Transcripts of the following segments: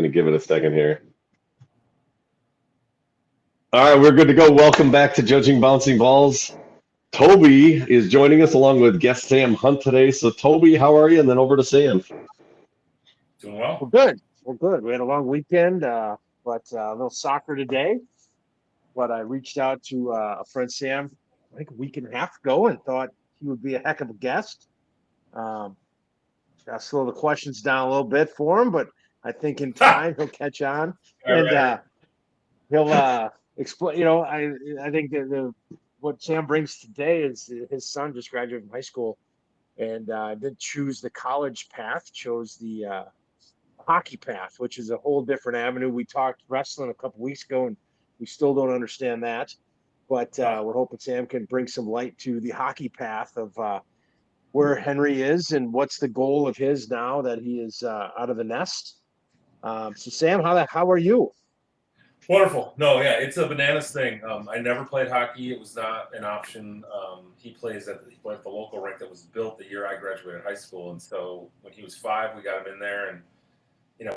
to give it a second here. All right, we're good to go. Welcome back to Judging Bouncing Balls. Toby is joining us along with guest Sam Hunt today. So, Toby, how are you? And then over to Sam. Doing well. We're good. We're good. We had a long weekend, but a little soccer today. But I reached out to a friend, Sam, I think a week and a half ago, and thought he would be a heck of a guest. Um, Got to slow the questions down a little bit for him, but I think in time he'll catch on, All and right. he'll explain. I think that what Sam brings today is his son just graduated from high school and didn't choose the college path, chose the hockey path, which is a whole different avenue. We talked wrestling a couple weeks ago, and we still don't understand that. But we're hoping Sam can bring some light to the hockey path of where Henry is and what's the goal of his now that he is out of the nest. So, Sam, how are you? Wonderful. No, yeah, it's a bananas thing. I never played hockey. It was not an option. He played at the local rink that was built the year I graduated high school. And so when he was 5, we got him in there and,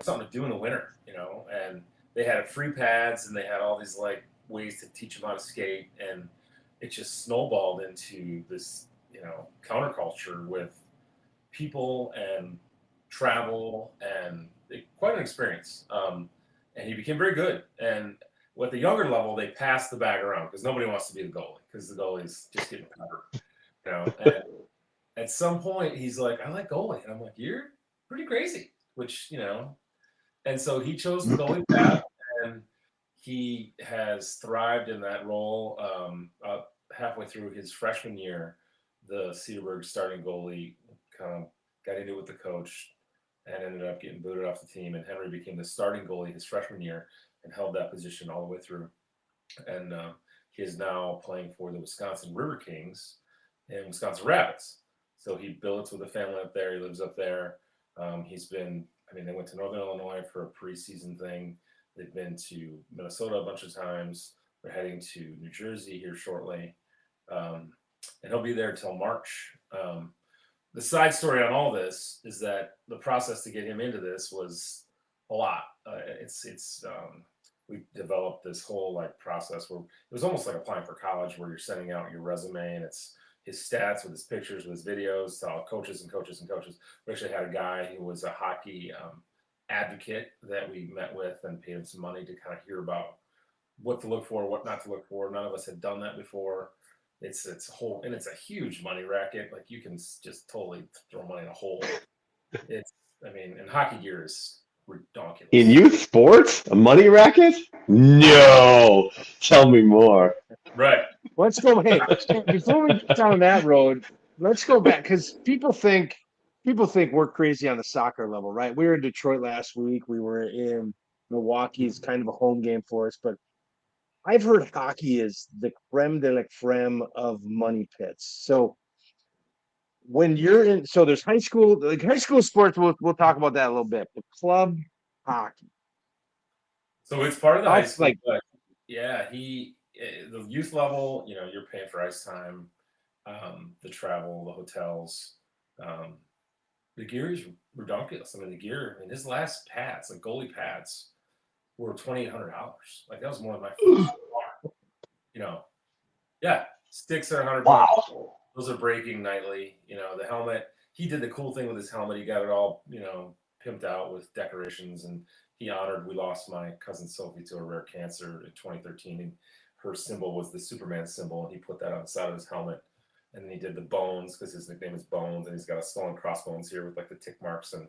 something to do in the winter, and they had free pads and they had all these like ways to teach him how to skate. And it just snowballed into this, counterculture with people and travel and quite an experience. And he became very good. And at the younger level, they passed the bag around because nobody wants to be the goalie because the goalie's just getting covered, And at some point, he's like, "I like goalie," and I'm like, "You're pretty crazy," which And so he chose the goalie path, and he has thrived in that role. Halfway through his freshman year, the Cedarburg starting goalie kind of got into it with the coach and ended up getting booted off the team. And Henry became the starting goalie his freshman year and held that position all the way through. And he is now playing for the Wisconsin River Kings and Wisconsin Rapids. So he billets with a family up there. He lives up there. They went to Northern Illinois for a preseason thing. They've been to Minnesota a bunch of times. They're heading to New Jersey here shortly. And he'll be there till March. The side story on all this is that the process to get him into this was a lot. We developed this whole process where it was almost like applying for college, where you're sending out your resume and it's his stats with his pictures, with his videos to all coaches and coaches and coaches. We actually had a guy who was a hockey advocate that we met with and paid him some money to kind of hear about what to look for, what not to look for. None of us had done that before. It's a huge money racket. Like you can just totally throw money in a hole. And hockey gear is ridiculous. In youth sports, a money racket? No. Tell me more. Right. Let's go. Hey, before we get down that road, let's go back because people think we're crazy on the soccer level, right? We were in Detroit last week. We were in Milwaukee. It's kind of a home game for us, but I've heard hockey is the creme de la creme of money pits. So when you're in, so there's high school sports. We'll talk about that a little bit. But club hockey. So it's part of the high That's school, like, but yeah, the youth level, you're paying for ice time, the travel, the hotels. The gear is ridiculous. The gear, his last pads, like goalie pads, were $2,800. Like that was more than my first car. Yeah, sticks are $100. Wow. Those are breaking nightly. The helmet. He did the cool thing with his helmet. He got it all, pimped out with decorations, and we lost my cousin Sophie to a rare cancer in 2013, and her symbol was the Superman symbol, and he put that on the side of his helmet. And then he did the bones because his nickname is Bones, and he's got a skull and crossbones here with the tick marks, and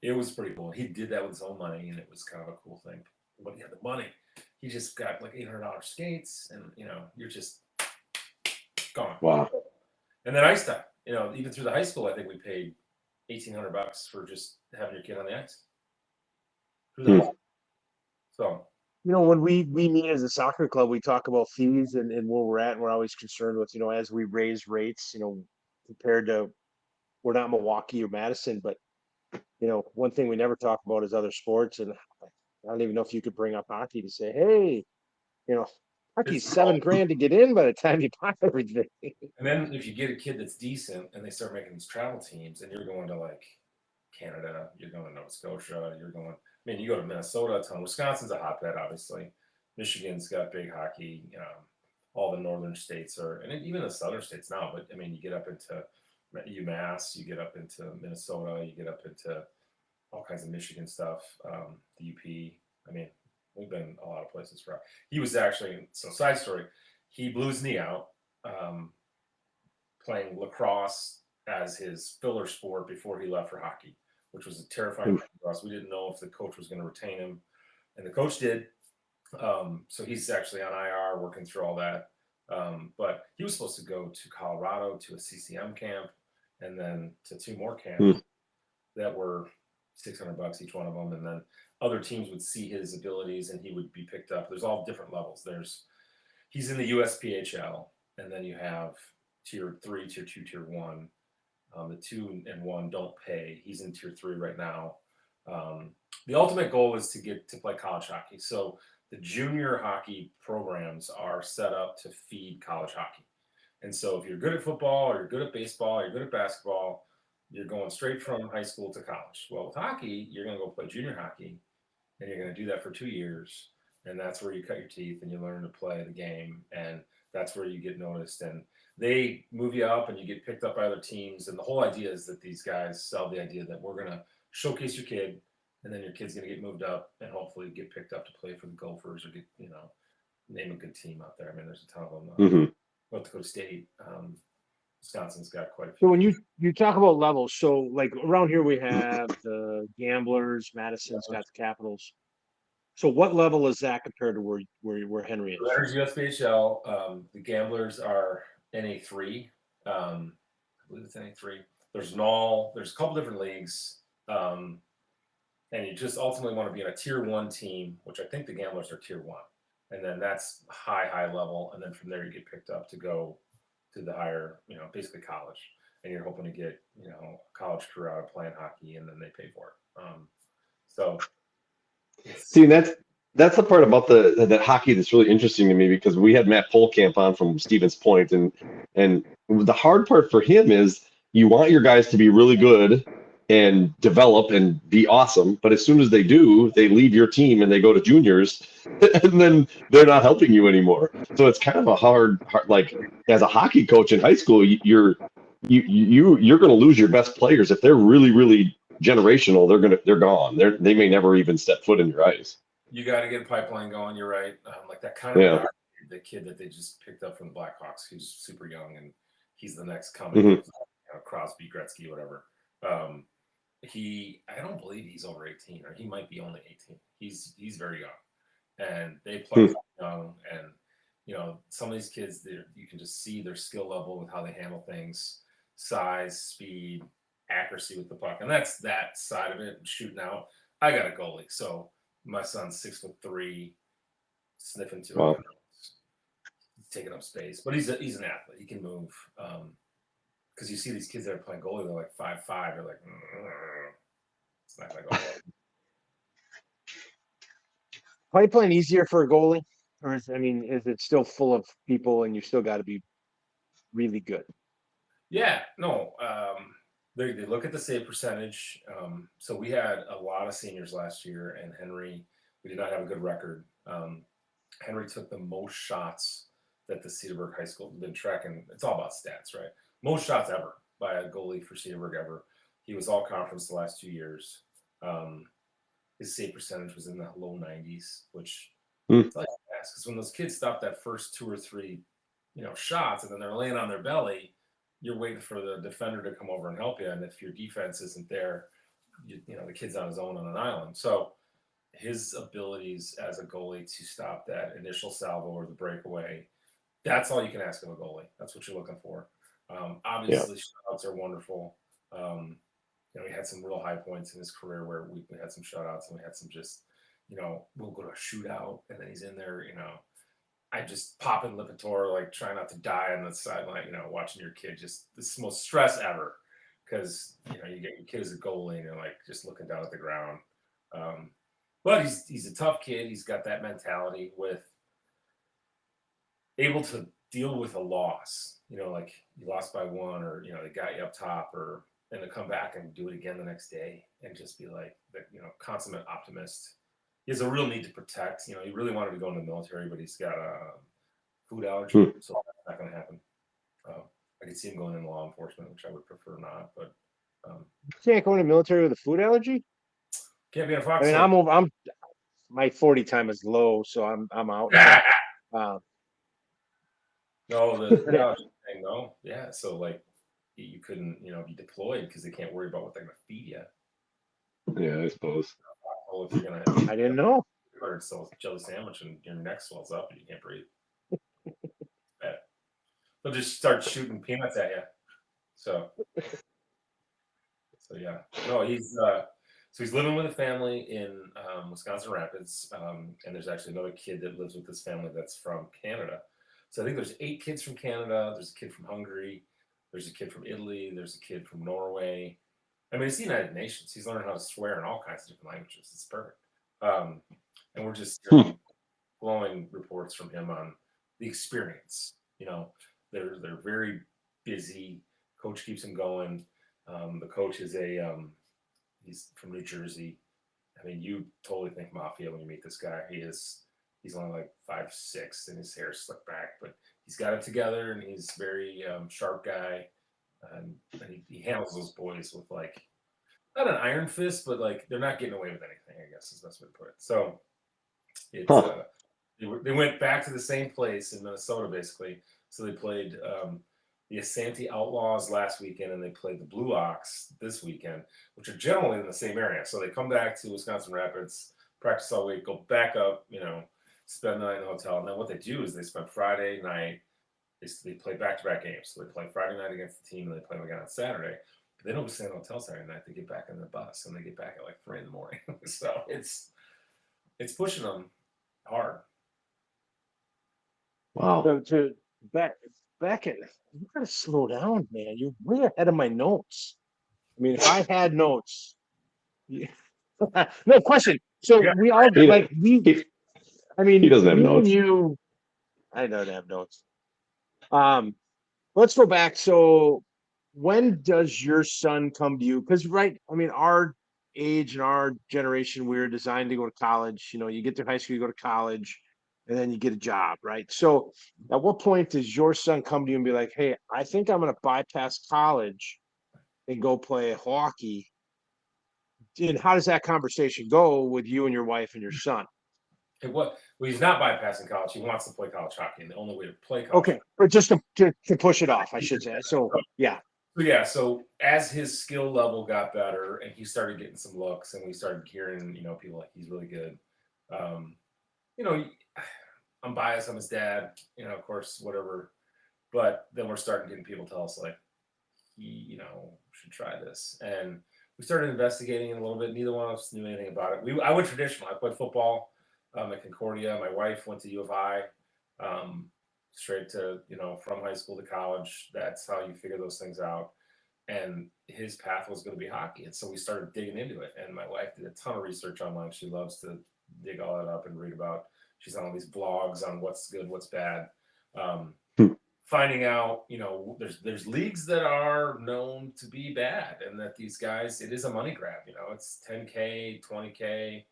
it was pretty cool. He did that with his own money, and it was kind of a cool thing. But he had the money. He just got $800 skates, and you're just gone. Wow. And then ice time. Even through the high school, I think we paid $1,800 for just having your kid on the ice. So when we meet as a soccer club, we talk about fees and where we're at, and we're always concerned with, as we raise rates, compared to, we're not Milwaukee or Madison, but one thing we never talk about is other sports. And I don't even know if you could bring up hockey to say, hey, hockey's $7,000 to get in by the time you buy everything. And then if you get a kid that's decent and they start making these travel teams, and you're going to Canada, you're going to Nova Scotia, you're going mean, you go to Minnesota a ton. Wisconsin's a hotbed, obviously. Michigan's got big hockey. All the northern states are, and even the southern states now. But I mean, you get up into UMass, you get up into Minnesota, you get up into all kinds of Michigan stuff. The UP. I mean, we've been a lot of places for. He was actually, so side story. He blew his knee out playing lacrosse as his filler sport before he left for hockey, which was a terrifying thing for us. We didn't know if the coach was going to retain him, and the coach did. So he's actually on IR working through all that. But he was supposed to go to Colorado to a CCM camp and then to 2 more camps that were $600 each one of them. And then other teams would see his abilities and he would be picked up. There's all different levels. He's in the USPHL, and then you have tier 3, tier 2, tier 1. The 2 and 1 don't pay. He's in tier 3 right now. The ultimate goal is to get to play college hockey. So the junior hockey programs are set up to feed college hockey. And so if you're good at football or you're good at baseball, or you're good at basketball, you're going straight from high school to college. Well, with hockey, you're going to go play junior hockey, and you're going to do that for 2 years. And that's where you cut your teeth and you learn to play the game. And that's where you get noticed. And they move you up and you get picked up by other teams. And the whole idea is that these guys sell the idea that we're going to showcase your kid, and then your kid's going to get moved up and hopefully get picked up to play for the Gophers or get, name a good team out there. I mean, there's a ton of them. North Dakota State, Wisconsin's got quite a few. So when you talk about levels, so like around here we have the Gamblers, Madison's got the Capitals. So what level is that compared to where Henry is? Letters USPHL. The Gamblers are NA3. I believe it's NA3. There's a couple different leagues. And you just ultimately want to be in a tier 1 team, which I think the Gamblers are tier 1. And then that's high level. And then from there you get picked up to go to the higher, basically college. And you're hoping to get, a college career out of playing hockey, and then they pay for it. See, that's the part about that hockey that's really interesting to me, because we had Matt Polkamp on from Stevens Point, and the hard part for him is you want your guys to be really good and develop and be awesome, but as soon as they do, they leave your team and they go to juniors, and then they're not helping you anymore. So it's kind of a hard like, as a hockey coach in high school, you're going to lose your best players if they're really generational. They're gone. They may never even step foot in your ice. You got to get a pipeline going. You're right. Like that kind of the kid that they just picked up from the Blackhawks, who's super young, and he's the next coming. Crosby, Gretzky, whatever. I don't believe he's over 18, or he might be only 18. He's very young, and they play young. And some of these kids, you can just see their skill level with how they handle things, size, speed, accuracy with the puck, and that's that side of it. Shooting out. I got a goalie, so my son's 6'3", sniffing to it. He's taking up space, but he's an athlete. He can move. Because you see these kids that are playing goalie, they're like 5'5". They're like, it's not gonna go well. Pipeline easier for a goalie, or is it still full of people and you still got to be really good? Yeah, no. They look at the save percentage. So we had a lot of seniors last year, and Henry, we did not have a good record. Henry took the most shots that the Cedarburg High School has been tracking. It's all about stats, right? Most shots ever by a goalie for Cedarburg ever. He was all conference the last 2 years. His save percentage was in the low 90s, which it's like because when those kids stop that first 2 or 3, shots, and then they're laying on their belly, you're waiting for the defender to come over and help you. And if your defense isn't there, the kid's on his own on an island. So his abilities as a goalie to stop that initial salvo or the breakaway, that's all you can ask of a goalie. That's what you're looking for. Obviously, shutouts are wonderful. He had some real high points in his career where we had some shutouts, and we had some just, we'll go to a shootout, and then he's in there, I just pop in Lipitor, like try not to die on the sideline, watching your kid, just this is the most stress ever, because, you get your kid as a goalie, and you're like just looking down at the ground. But he's a tough kid. He's got that mentality with able to deal with a loss, like you lost by 1, or, they got you up top, or and to come back and do it again the next day and just be like the consummate optimist. He has a real need to protect. He really wanted to go in the military, but he's got a food allergy, so that's not going to happen. I could see him going in law enforcement, which I would prefer not. But You can't go in the military with a food allergy. can't be a I fox. mean, I'm my 40 time is low, so I'm out. No, the food allergy thing, no. Yeah, so like you couldn't, be deployed because they can't worry about what they're going to feed you. Yeah, I suppose. Well, if you're going to, I didn't know. or sell a jelly sandwich and your neck swells up and you can't breathe. They'll just start shooting peanuts at you. So yeah. No, he's living with a family in Wisconsin Rapids, and there's actually another kid that lives with this family that's from Canada. So I think there's 8 kids from Canada. There's a kid from Hungary. There's a kid from Italy. There's a kid from Norway. I mean, it's the United Nations. He's learning how to swear in all kinds of different languages. It's perfect. And we're just hearing glowing reports from him on the experience. They're very busy. Coach keeps him going. The coach is he's from New Jersey. I mean, you totally think mafia when you meet this guy. He's only like 5'6" and his hair's slicked back, but he's got it together and he's very sharp guy. And he handles those boys with like, not an iron fist, but like they're not getting away with anything, I guess is the best way to put it. So it's they went back to the same place in Minnesota, basically. So they played the Asante Outlaws last weekend, and they played the Blue Ox this weekend, which are generally in the same area. So they come back to Wisconsin Rapids, practice all week, go back up, spend the night in the hotel. And then what they do is they spend Friday night, they play back-to-back games. So they play Friday night against the team, and they play them again on Saturday. But they don't stay in the hotel Saturday night. They get back on the bus, and they get back at like 3 a.m. So it's pushing them hard. Wow. So to back it, you gotta slow down, man. You're way ahead of my notes. I mean, if I had notes, no question. So we all like we. I mean, he doesn't have me notes. and you. I don't have notes. Let's go back. So, when does your son come to you? Because, right, I mean, our age and our generation, we're designed to go to college. You get through high school, you go to college, and then you get a job, right? So, at what point does your son come to you and be like, "Hey, I think I'm going to bypass college and go play hockey"? And how does that conversation go with you and your wife and your son? Well, he's not bypassing college. He wants to play college hockey, and the only way to play college Okay, but just to push it off, I should say. So, yeah. So as his skill level got better and he started getting some looks and we started hearing, people like he's really good. I'm biased. I'm his dad, of course, whatever. But then we're starting getting people tell us like, he, should try this. And we started investigating it a little bit. Neither one of us knew anything about it. I went traditional. I played football at Concordia. My wife went to U of I. Straight to, from high school to college. That's how you figure those things out. And his path was going to be hockey. And so we started digging into it. And my wife did a ton of research online. She loves to dig all that up and read about. She's on all these blogs on what's good, what's bad. Finding out, there's leagues that are known to be bad and that these guys, it is a money grab. It's $10K, $20K.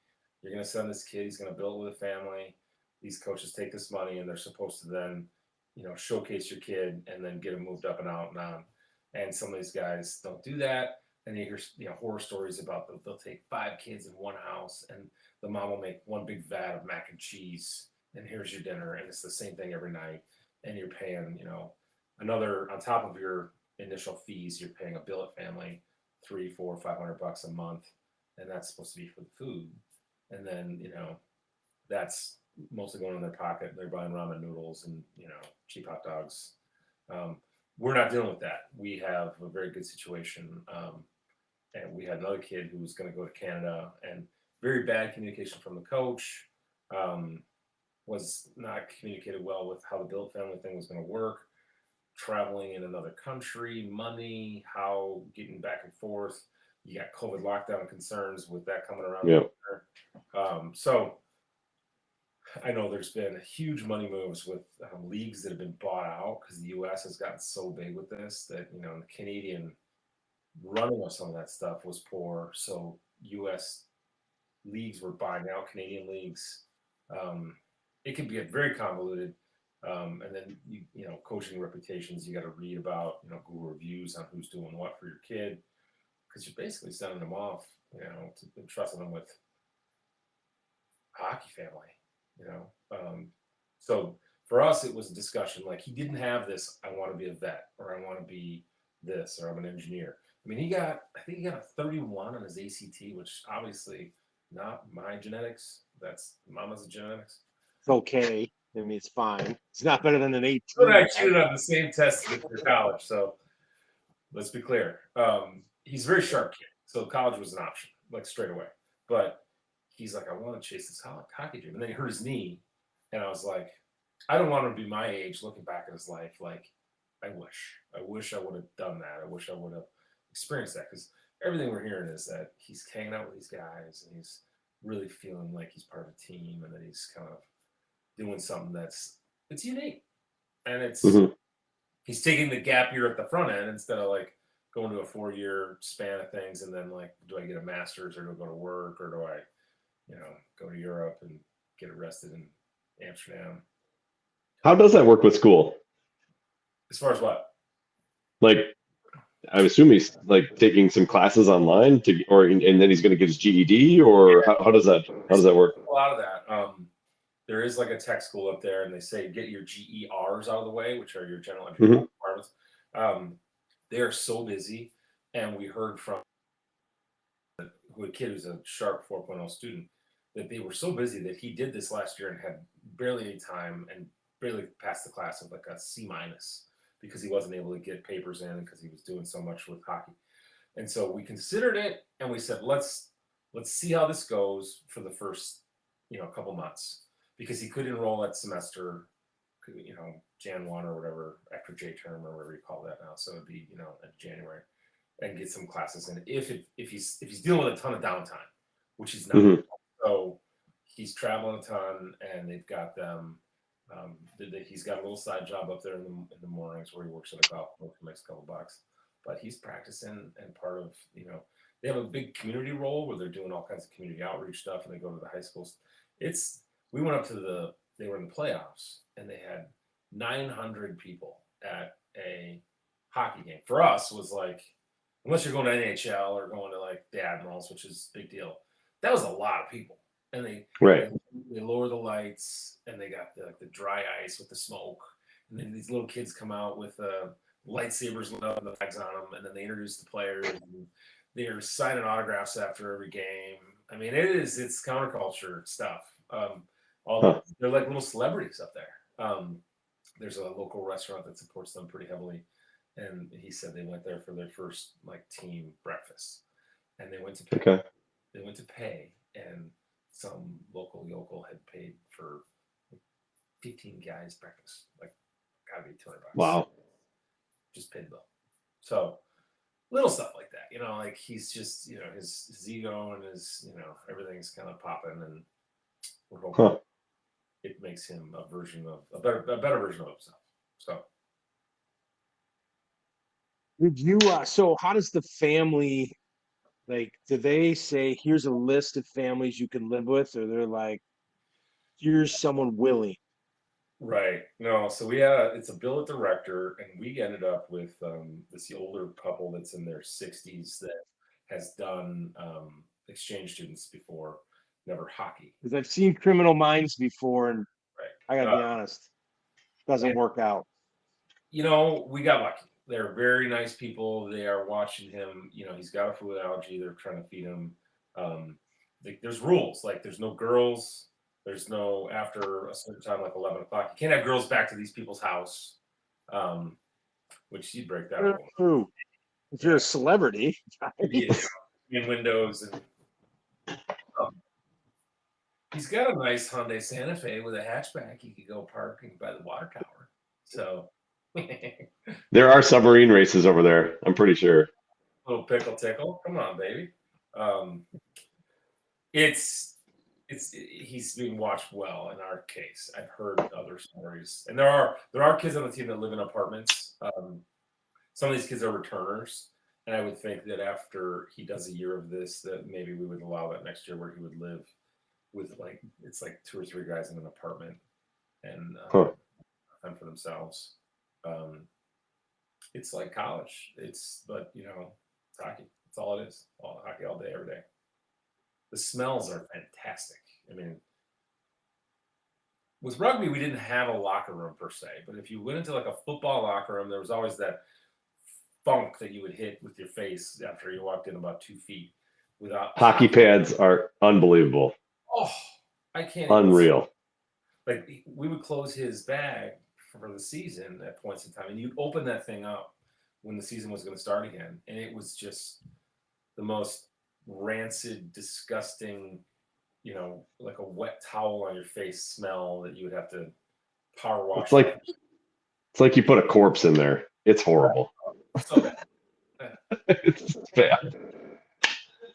You're going to send this kid. He's going to build with a family. These coaches take this money and they're supposed to then, showcase your kid and then get him moved up and out and on. And some of these guys don't do that. And you hear, horror stories about they'll take 5 kids in one house and the mom will make one big vat of mac and cheese and here's your dinner. And it's the same thing every night. And you're paying, another on top of your initial fees, you're paying a billet family $300, $400, $500 a month. And that's supposed to be for the food. And then, that's mostly going in their pocket. They're buying ramen noodles and, cheap hot dogs. We're not dealing with that. We have a very good situation. And we had another kid who was going to go to Canada and very bad communication from the coach. Was not communicated well with how the build family thing was going to work. Traveling in another country, money, how getting back and forth. You got COVID lockdown concerns with that coming around. Yep. So I know there's been huge money moves with leagues that have been bought out because the U.S. has gotten so big with this that, the Canadian running of some of that stuff was poor. So U.S. leagues were buying out Canadian leagues. It can be very convoluted. And then coaching reputations. You got to read about Google reviews on who's doing what for your kid, because you're basically sending them off, to entrusting them with hockey family. So for us, it was a discussion like he didn't have this. I want to be a vet, or I want to be this, or I'm an engineer. I mean, I think he got a 31 on his ACT, which obviously not my genetics. That's mama's genetics. It's okay. I mean, it's fine. It's not better than an 18. But I cheated on the same test to get through college, so let's be clear. He's a very sharp kid, so college was an option, like straight away. But he's like, I want to chase this hockey dream. And then he hurt his knee, and I was like, I don't want him to be my age looking back at his life. Like, I wish I would have done that. I wish I would have experienced that, because everything we're hearing is that he's hanging out with these guys and he's really feeling like he's part of a team, and that he's kind of doing something it's unique. And it's he's taking the gap year at the front end instead of like going to a 4-year span of things, and then like, do I get a master's, or do I go to work, or do I go to Europe and get arrested in Amsterdam? How does that work with school? As far as what? Like, I assume he's like taking some classes online and then he's going to get his GED, or how does that work? A lot of that. There is like a tech school up there, and they say get your GERs out of the way, which are your general entry requirements. They are so busy, and we heard from a kid who's a sharp 4.0 student that they were so busy that he did this last year and had barely any time and barely passed the class with like a C- because he wasn't able to get papers in because he was doing so much with hockey. And so we considered it, and we said, let's see how this goes for the first couple months, because he could enroll that semester, Jan 1 or whatever, after J term or whatever you call that now. So it'd be in January, and get some classes in if he's dealing with a ton of downtime, which he's not. So he's traveling a ton, and they've got them. He's got a little side job up there in the mornings where he works at a golf course, makes a couple bucks, but he's practicing, and part of they have a big community role where they're doing all kinds of community outreach stuff, and they go to the high schools. We went up to they were in the playoffs, and they had 900 people at a hockey game. For us, was like, unless you're going to NHL or going to like the Admirals, which is a big deal, that was a lot of people. And they lower the lights, and they got the dry ice with the smoke, and then these little kids come out with lightsabers lit up and the flags on them, and then they introduce the players, and they're signing autographs after every game. I mean, it's counterculture stuff. They're like little celebrities up there. There's a local restaurant that supports them pretty heavily, and he said they went there for their first like team breakfast, and they went to pay. Okay. They went to pay, and some local yokel had paid for 15 guys breakfast. Like, gotta be $200. Wow. Just paid the bill. So little stuff like that, like he's just, his ego and his, everything's kind of popping, and we're hoping it makes him a better version of himself. So did you so how does the family, like, do they say here's a list of families you can live with, or they're like, here's someone willing? Right. No, so it's a billet director, and we ended up with this older couple that's in their 60s that has done exchange students before, never hockey. Because I've seen Criminal Minds before, and I gotta be honest, doesn't work out. We got lucky. They're very nice people. They are watching him. He's got a food allergy. They're trying to feed him. There's rules. Like, there's no girls. There's no after a certain time, like 11 o'clock. You can't have girls back to these people's house, which you break that rule. True. If you're a celebrity. In windows. And he's got a nice Hyundai Santa Fe with a hatchback. He could go parking by the water tower. So there are submarine races over there, I'm pretty sure. Little pickle tickle. Come on, baby. He's being watched well in our case. I've heard other stories, and there are kids on the team that live in apartments. Some of these kids are returners, And I would think that after he does a year of this, that maybe we would allow that next year where he would live with like it's like 2 or 3 guys in an apartment and Huh. fend for themselves. Um, it's like college. But it's hockey. That's all it is. All hockey all day, every day. The smells are fantastic. I mean, with rugby, we didn't have a locker room per se, but if you went into like a football locker room, there was always that funk that you would hit with your face after you walked in about 2 feet. Without Hockey pads are unbelievable. oh, I can't even. Unreal. Like we would close his bag for the season at points in time, and you'd open that thing up when the season was going to start again, and it was just the most rancid, disgusting, like a wet towel on your face smell that you would have to power wash. It's like you put a corpse in there. It's horrible. So bad. It's bad.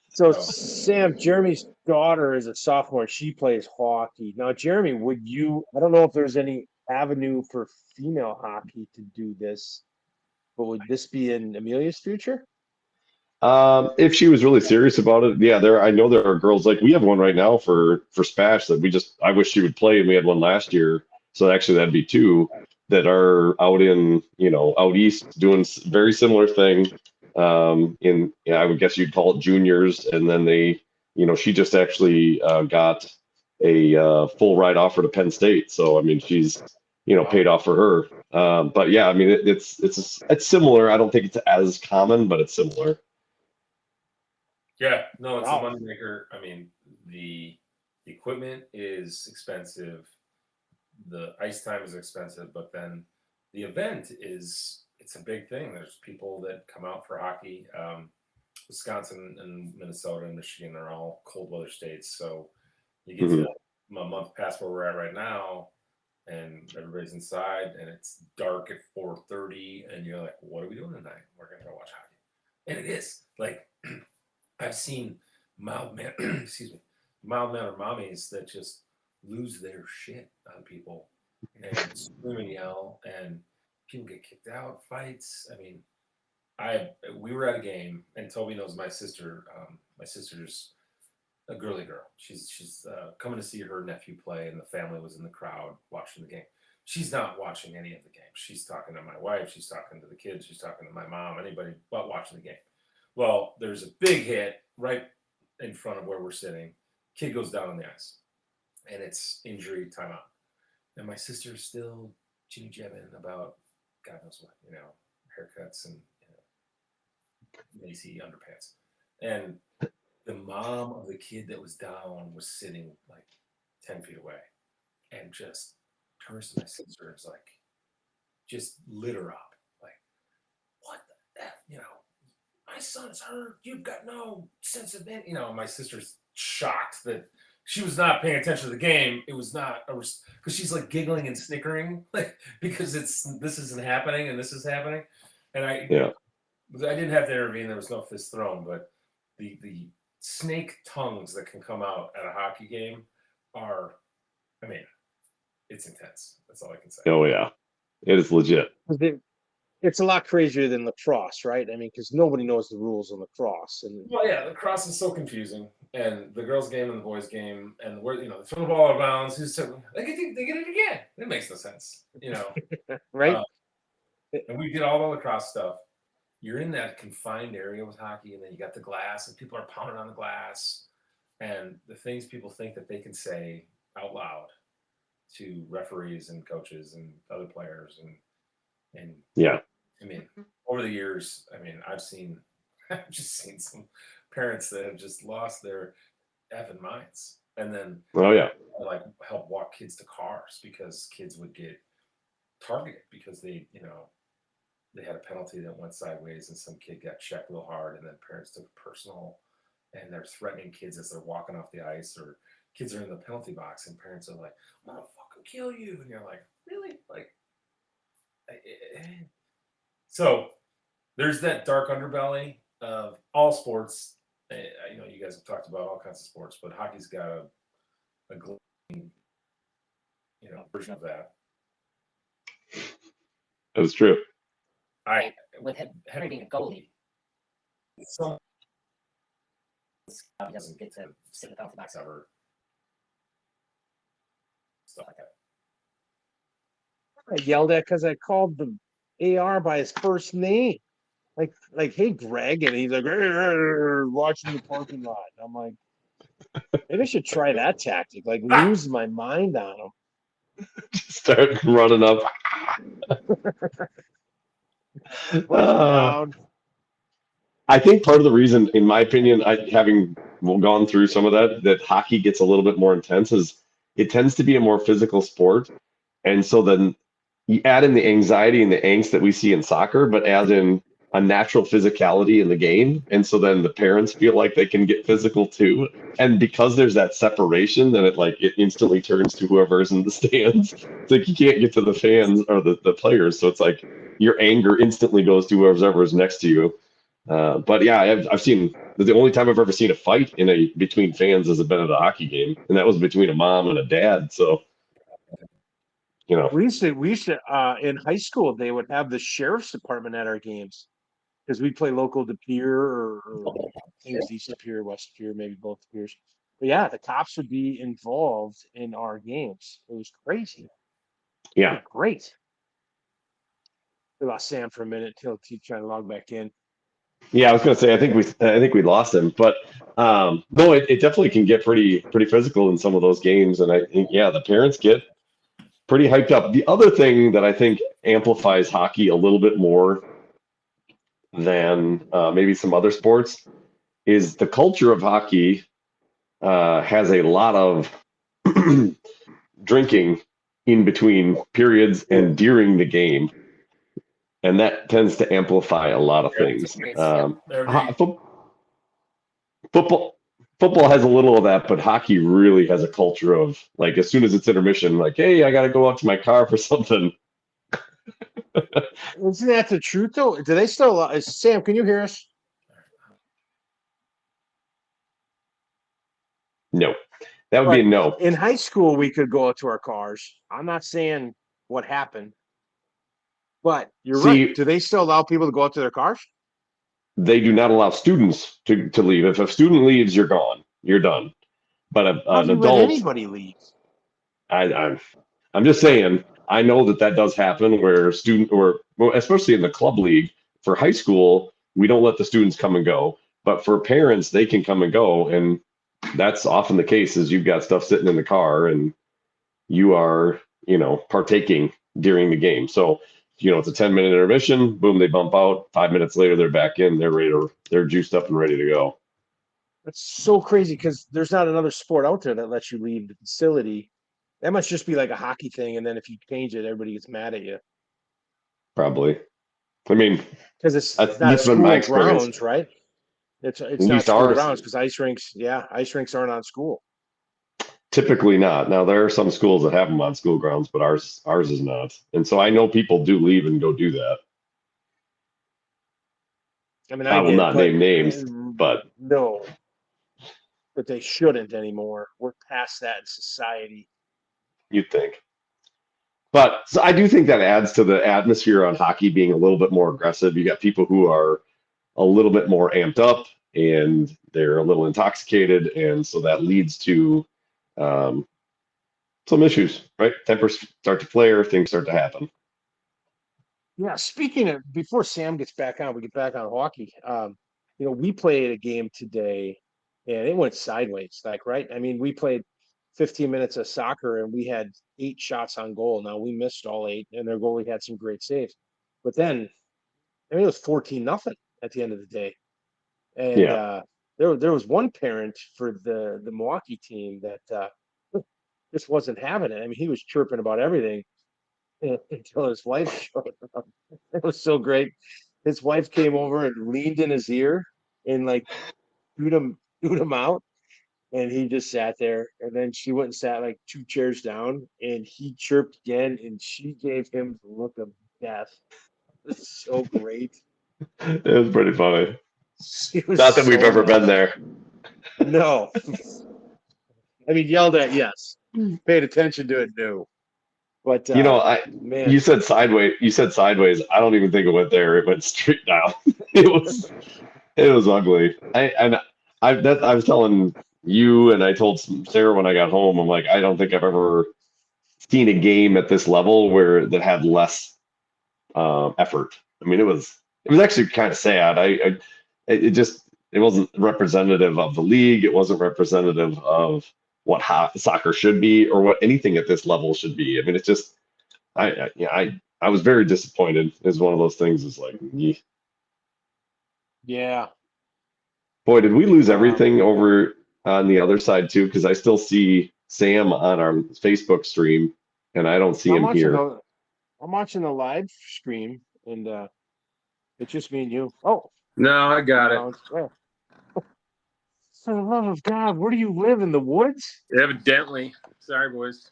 So Sam, Jeremy's daughter is a sophomore. She plays hockey. Now, Jeremy, I don't know if there's any avenue for female hockey to do this, but would this be in Amelia's future? If she was really serious about it, yeah, I know there are girls like we have one right now for Spash that I wish she would play, and we had one last year. So actually that'd be two that are out out east doing very similar thing. I would guess you'd call it juniors, and then she just actually got a full ride offer to Penn State. So I mean, she's paid off for her. But yeah, I mean, it's similar. I don't think it's as common, but it's similar. Yeah, no, it's Wow. a moneymaker. I mean, the equipment is expensive, the ice time is expensive, but then the event it's a big thing. There's people that come out for hockey. Wisconsin and Minnesota and Michigan are all cold weather states, so you get to a month past where we're at right now, and everybody's inside, and it's dark at 4:30, and you're like, "What are we doing tonight? We're gonna go watch hockey," and it is like. I've seen mild mannered mommies that just lose their shit on people and scream and yell, and people get kicked out, fights. I mean, we were at a game, and Toby knows my sister. My sister's a girly girl. She's coming to see her nephew play, and the family was in the crowd watching the game. She's not watching any of the games. She's talking to my wife. She's talking to the kids. She's talking to my mom. Anybody but watching the game. Well, there's a big hit right in front of where we're sitting. Kid goes down on the ice, and it's injury timeout. And my sister's still jimmy jabbing about God knows what, haircuts and Macy underpants. And the mom of the kid that was down was sitting like 10 feet away, and just turns to my sister and is like, just lit her up. Like, what the F, my son's hurt. You've got no sense of it. My sister's shocked that she was not paying attention to the game. It was not because she's like giggling and snickering, like because this isn't happening and this is happening. And I didn't have to intervene. There was no fist thrown, but the snake tongues that can come out at a hockey game are, I mean, it's intense. That's all I can say. Oh yeah, it is legit. It's a lot crazier than lacrosse, right? I mean, because nobody knows the rules on lacrosse. Well, yeah, lacrosse is so confusing, and the girls' game and the boys' game, and where throw the ball out of bounds. They get it again? It makes no sense, right? And we did all the lacrosse stuff. You're in that confined area with hockey, and then you got the glass, and people are pounding on the glass, and the things people think that they can say out loud to referees and coaches and other players, and yeah. I mean, over the years, I've just seen some parents that have just lost their effing minds. And then like help walk kids to cars because kids would get targeted because they had a penalty that went sideways and some kid got checked real hard, and then parents took it personal, and they're threatening kids as they're walking off the ice, or kids are in the penalty box and parents are like, "I'm gonna fucking kill you," and you're like, "Really?" Like, so there's that dark underbelly of all sports. You guys have talked about all kinds of sports, but hockey's got a gleaming, version of that. That's true. With him being a goalie, So he doesn't get to sit without the box ever. Stuff like that. I yelled at because I called the AR by his first name. Like, hey, Greg, and he's like, watching the parking lot. And I'm like, maybe I should try that tactic, like lose my mind on him. Start running up. Down. I think part of the reason, in my opinion, having gone through some of that hockey gets a little bit more intense is it tends to be a more physical sport. And so then you add in the anxiety and the angst that we see in soccer, but add in a natural physicality in the game. And so then the parents feel like they can get physical too. And because there's that separation, then it instantly turns to whoever's in the stands. It's like you can't get to the fans or the players. So it's like your anger instantly goes to whoever's next to you. But yeah, I've seen the only time I've ever seen a fight between fans has been at a hockey game, and that was between a mom and a dad. So, We used to in high school they would have the sheriff's department at our games because we'd play local De Pere or I think it was East De Pere, West De Pere, maybe both De Peres. But yeah, the cops would be involved in our games. It was crazy. yeah, Great. We lost Sam for a minute until he's trying to log back in. yeah. I was gonna say I think we lost him, but no, it definitely can get pretty physical in some of those games, and I think the parents get pretty hyped up. The other thing that I think amplifies hockey a little bit more than maybe some other sports is the culture of hockey has a lot of drinking in between periods and during the game, and that tends to amplify a lot of things. Football has a little of that, but hockey really has a culture of like as soon as it's intermission, like, hey, I got to go out to my car for something. Isn't that the truth though? Do they still? Sam, can you hear us? No, that would be a no. In high school, we could go out to our cars. I'm not saying what happened, but you're right. Do they still allow people to go out to their cars? They do not allow students to leave. If a student leaves, you're gone. You're done. But an adult, let anybody leave. I'm just saying. I know that does happen where especially in the club league for high school, we don't let the students come and go. But for parents, they can come and go, and that's often the case. Is you've got stuff sitting in the car, and you are partaking during the game. So it's a 10-minute intermission. Boom, they bump out. 5 minutes later, they're back in. They're juiced up and ready to go. That's so crazy because there's not another sport out there that lets you leave the facility. That must just be like a hockey thing, and then if you change it, everybody gets mad at you. Probably. I mean, because it's not school grounds, right? It's not school grounds because ice rinks aren't on school. Typically not. Now there are some schools that have them on school grounds, but ours is not. And so I know people do leave and go do that. I mean, I will not name names, but no, but they shouldn't anymore. We're past that in society. You'd think. But so I do think that adds to the atmosphere on hockey being a little bit more aggressive. You got people who are a little bit more amped up and they're a little intoxicated. And so that leads to some issues, right? Tempers start to flare, things start to happen. Yeah, speaking of, before Sam gets back on, we get back on hockey. We played a game today and it went sideways, right? I mean, we played 15 minutes of soccer and we had 8 shots on goal. Now we missed all 8 and their goalie had some great saves. But then, it was 14-0 at the end of the day. And there was one parent for the Milwaukee team that just wasn't having it. I mean, he was chirping about everything until his wife showed up. It was so great. His wife came over and leaned in his ear and chewed him out. And he just sat there. And then she went and sat 2 chairs down and he chirped again and she gave him the look of death. It was so great. It was pretty funny. Not that we've ever been there. No. I mean, yelled at, yes. Paid attention to it, no. But man, you said sideways. I don't even think it went there. It went straight down. It was It was ugly. I was telling you, and I told Sarah when I got home. I'm like, I don't think I've ever seen a game at this level where that had less effort. I mean, it was actually kind of sad. It just it wasn't representative of the league. It wasn't representative of what soccer should be or what anything at this level should be. I mean, it's just I was very disappointed. It's one of those things. Is like, Yeah. boy, did we lose Um, everything over on the other side too? Because I still see Sam on our Facebook stream, and I don't see I'm him watching here. the I'm watching the live stream, and it's just me and you. Oh, No, I got it. no, for the love of God, where do you live, in the woods? Evidently. Sorry, boys.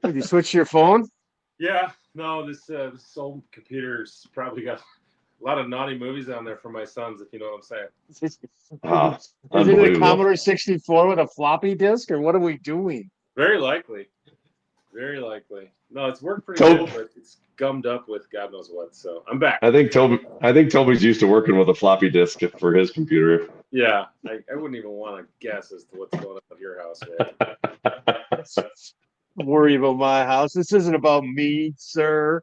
Did you switch to your phone? Yeah, no, this old computer's probably got a lot of naughty movies on there for my sons, if you know what I'm saying. Is Ah, it a unbelievable. Commodore 64 with a floppy disk, or what are we doing? Very likely. Very likely. No, it's worked pretty Toby, good, but it's gummed up with God knows what. So I'm back. I think Toby's used to working with a floppy disk for his computer. Yeah, I wouldn't even want to guess as to what's going on at your house, right? Worry about my house. This isn't about me, sir.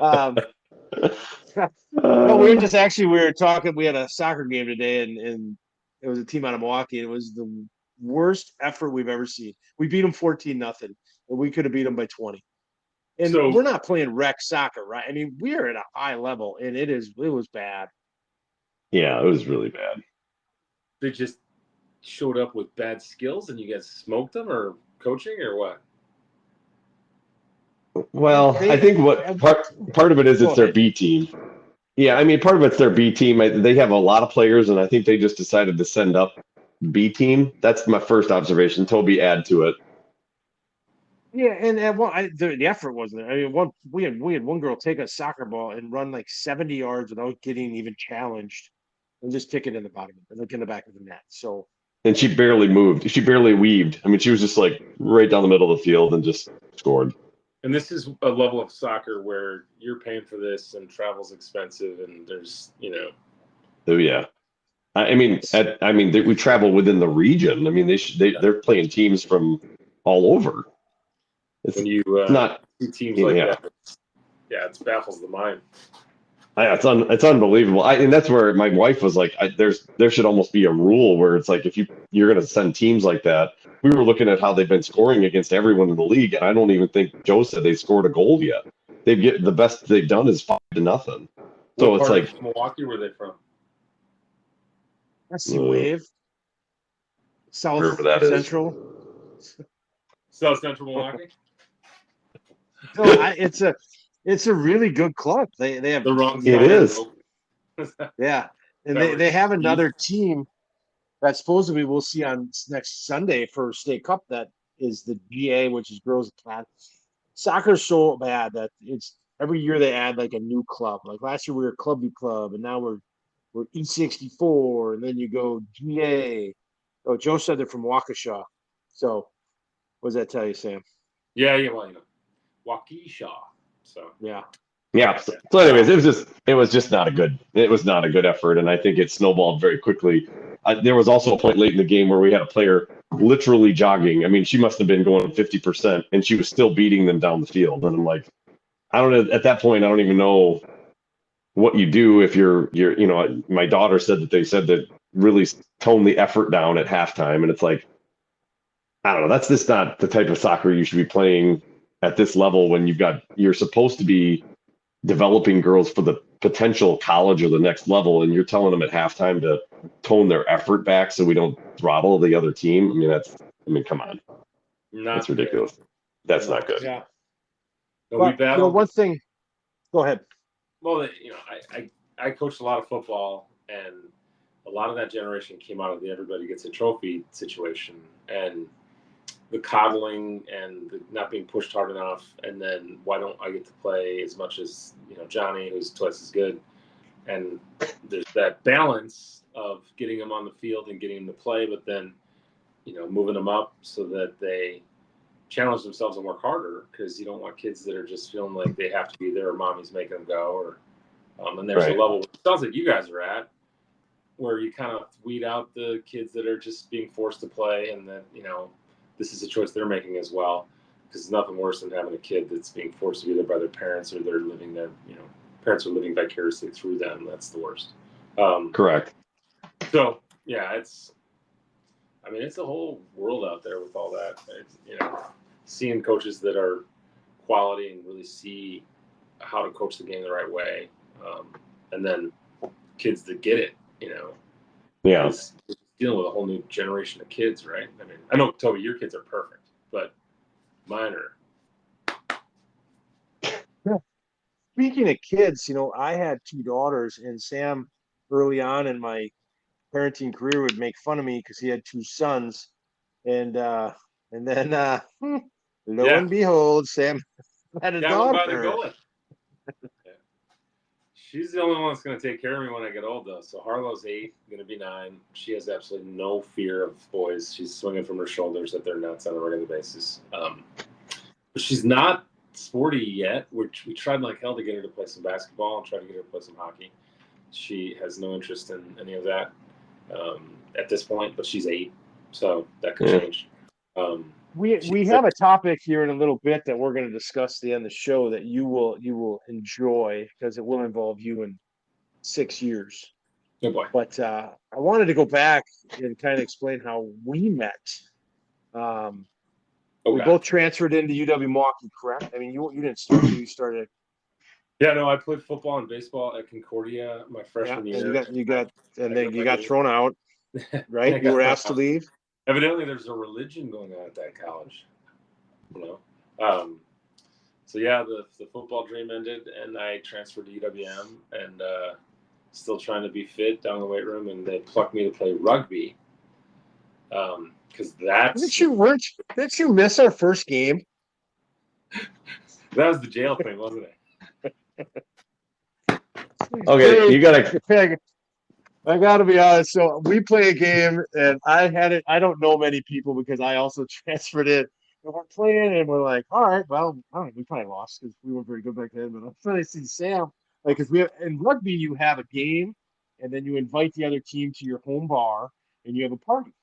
Um, no, we were talking. We had a soccer game today, and it was a team out of Milwaukee. And it was the worst effort we've ever seen. We beat them 14-0, and we could have beat them by 20. And So we're not playing rec soccer, right? I mean, we are at a high level, and it was bad. Yeah, it was really bad. they just showed up with bad skills and you guys smoked them, or coaching, or what? Well, I think what part of it is Go it's their ahead. B team. Yeah, I mean, part of it's their B team. They have a lot of players, and I think they just decided to send up B team. That's my first observation. Toby, add to it. Yeah, and at one, the effort wasn't there. I mean, we had one girl take a soccer ball and run like 70 yards without getting even challenged, and just kick it in the bottom, like in the back of the net. So And she barely moved. She barely weaved. I mean, she was just like right down the middle of the field and just scored. And this is a level of soccer where you're paying for this and travel's expensive and there's, So yeah, I mean, we travel within the region. I mean, they're playing teams from all over. It's when you not, see teams like yeah. that, it baffles the mind. It's unbelievable. And that's where my wife was like, there should almost be a rule where it's like if you're going to send teams like that. We were looking at how they've been scoring against everyone in the league, and I don't even think Joe said they scored a goal yet. The best they've done is 5-0. So What it's part like of Milwaukee were they from? SC Wave, South wherever that is. Central. South Central Milwaukee? No, it's a really good club. They have The wrong It side. is. yeah, and Beverage they have East. another team that supposedly we'll see on next Sunday for State Cup. That is the GA, which is girls cat. Soccer's so bad that it's every year they add like a new club. Like last year we were Club B Club, and now we're E64, and then you go GA. Oh, Joe said they're from Waukesha. So what does that tell you, Sam? Yeah, well, Waukesha. So Yeah. Yeah. So anyways, it was just not a good effort, and I think it snowballed very quickly. There was also a point late in the game where we had a player literally jogging. I mean, she must have been going 50%, and she was still beating them down the field. And I'm like, I don't know. At that point, I don't even know what you do if you're. My daughter said that they said that really tone the effort down at halftime, and it's like, I don't know. That's just not the type of soccer you should be playing at this level when you're supposed to be developing girls for the potential college or the next level, and you're telling them at halftime to tone their effort back so we don't throttle the other team. I mean, come on, that's ridiculous. That's not good. Yeah. No, we But battled. one thing. Go ahead. Well, I coached a lot of football, and a lot of that generation came out of the everybody gets a trophy situation, and the coddling and the not being pushed hard enough, and then why don't I get to play as much as Johnny, who's twice as good, and there's that balance of getting them on the field and getting them to play, but then moving them up so that they challenge themselves and work harder, because you don't want kids that are just feeling like they have to be there or mommy's making them go, or And there's a Right. level, it sounds like you guys are at, where you kind of weed out the kids that are just being forced to play, and that, this is a choice they're making as well. Because it's nothing worse than having a kid that's being forced to be there by their parents, or they're living there, parents are living vicariously through them. That's the worst. Correct. So, yeah, it's a whole world out there with all that. Seeing coaches that are quality and really see how to coach the game the right way. And then kids that get it, Yeah. is dealing with a whole new generation of kids, right? I mean, I know, Toby, your kids are perfect, but mine are. Speaking of kids, I had two daughters, and Sam early on in my parenting career would make fun of me because he had two sons, and then lo Yeah. and behold, Sam had a Got one by the daughter. goalie. Yeah. She's the only one that's going to take care of me when I get old, though. So Harlow's 8, going to be 9. She has absolutely no fear of boys. She's swinging from her shoulders at their nuts on a regular basis. But she's not sporty yet. We tried like hell to get her to play some basketball and try to get her to play some hockey. She has no interest in any of that at this point, but she's 8, so that could change. We have a topic here in a little bit that we're going to discuss at the end of the show that you will enjoy, because it will involve you in 6 years. Oh boy! But I wanted to go back and kind of explain how we met. We both transferred into UW Milwaukee, correct? I mean, you didn't start. You started. Yeah, no, I played football and baseball at Concordia my freshman year. And you got thrown out, right? You were asked to leave. Evidently, there's a religion going on at that college. So yeah, the football dream ended, and I transferred to UWM, and still trying to be fit down in the weight room, and they plucked me to play rugby. Because that's didn't you miss our first game? That was the jail thing, wasn't it? Okay, you gotta. I gotta be honest. So we play a game, and I had it. I don't know many people because I also transferred it. And we're playing, and we're like, all right, well, I don't know, we probably lost because we weren't very good back then. But I'm trying to see Sam, like, because in rugby you have a game, and then you invite the other team to your home bar, and you have a party.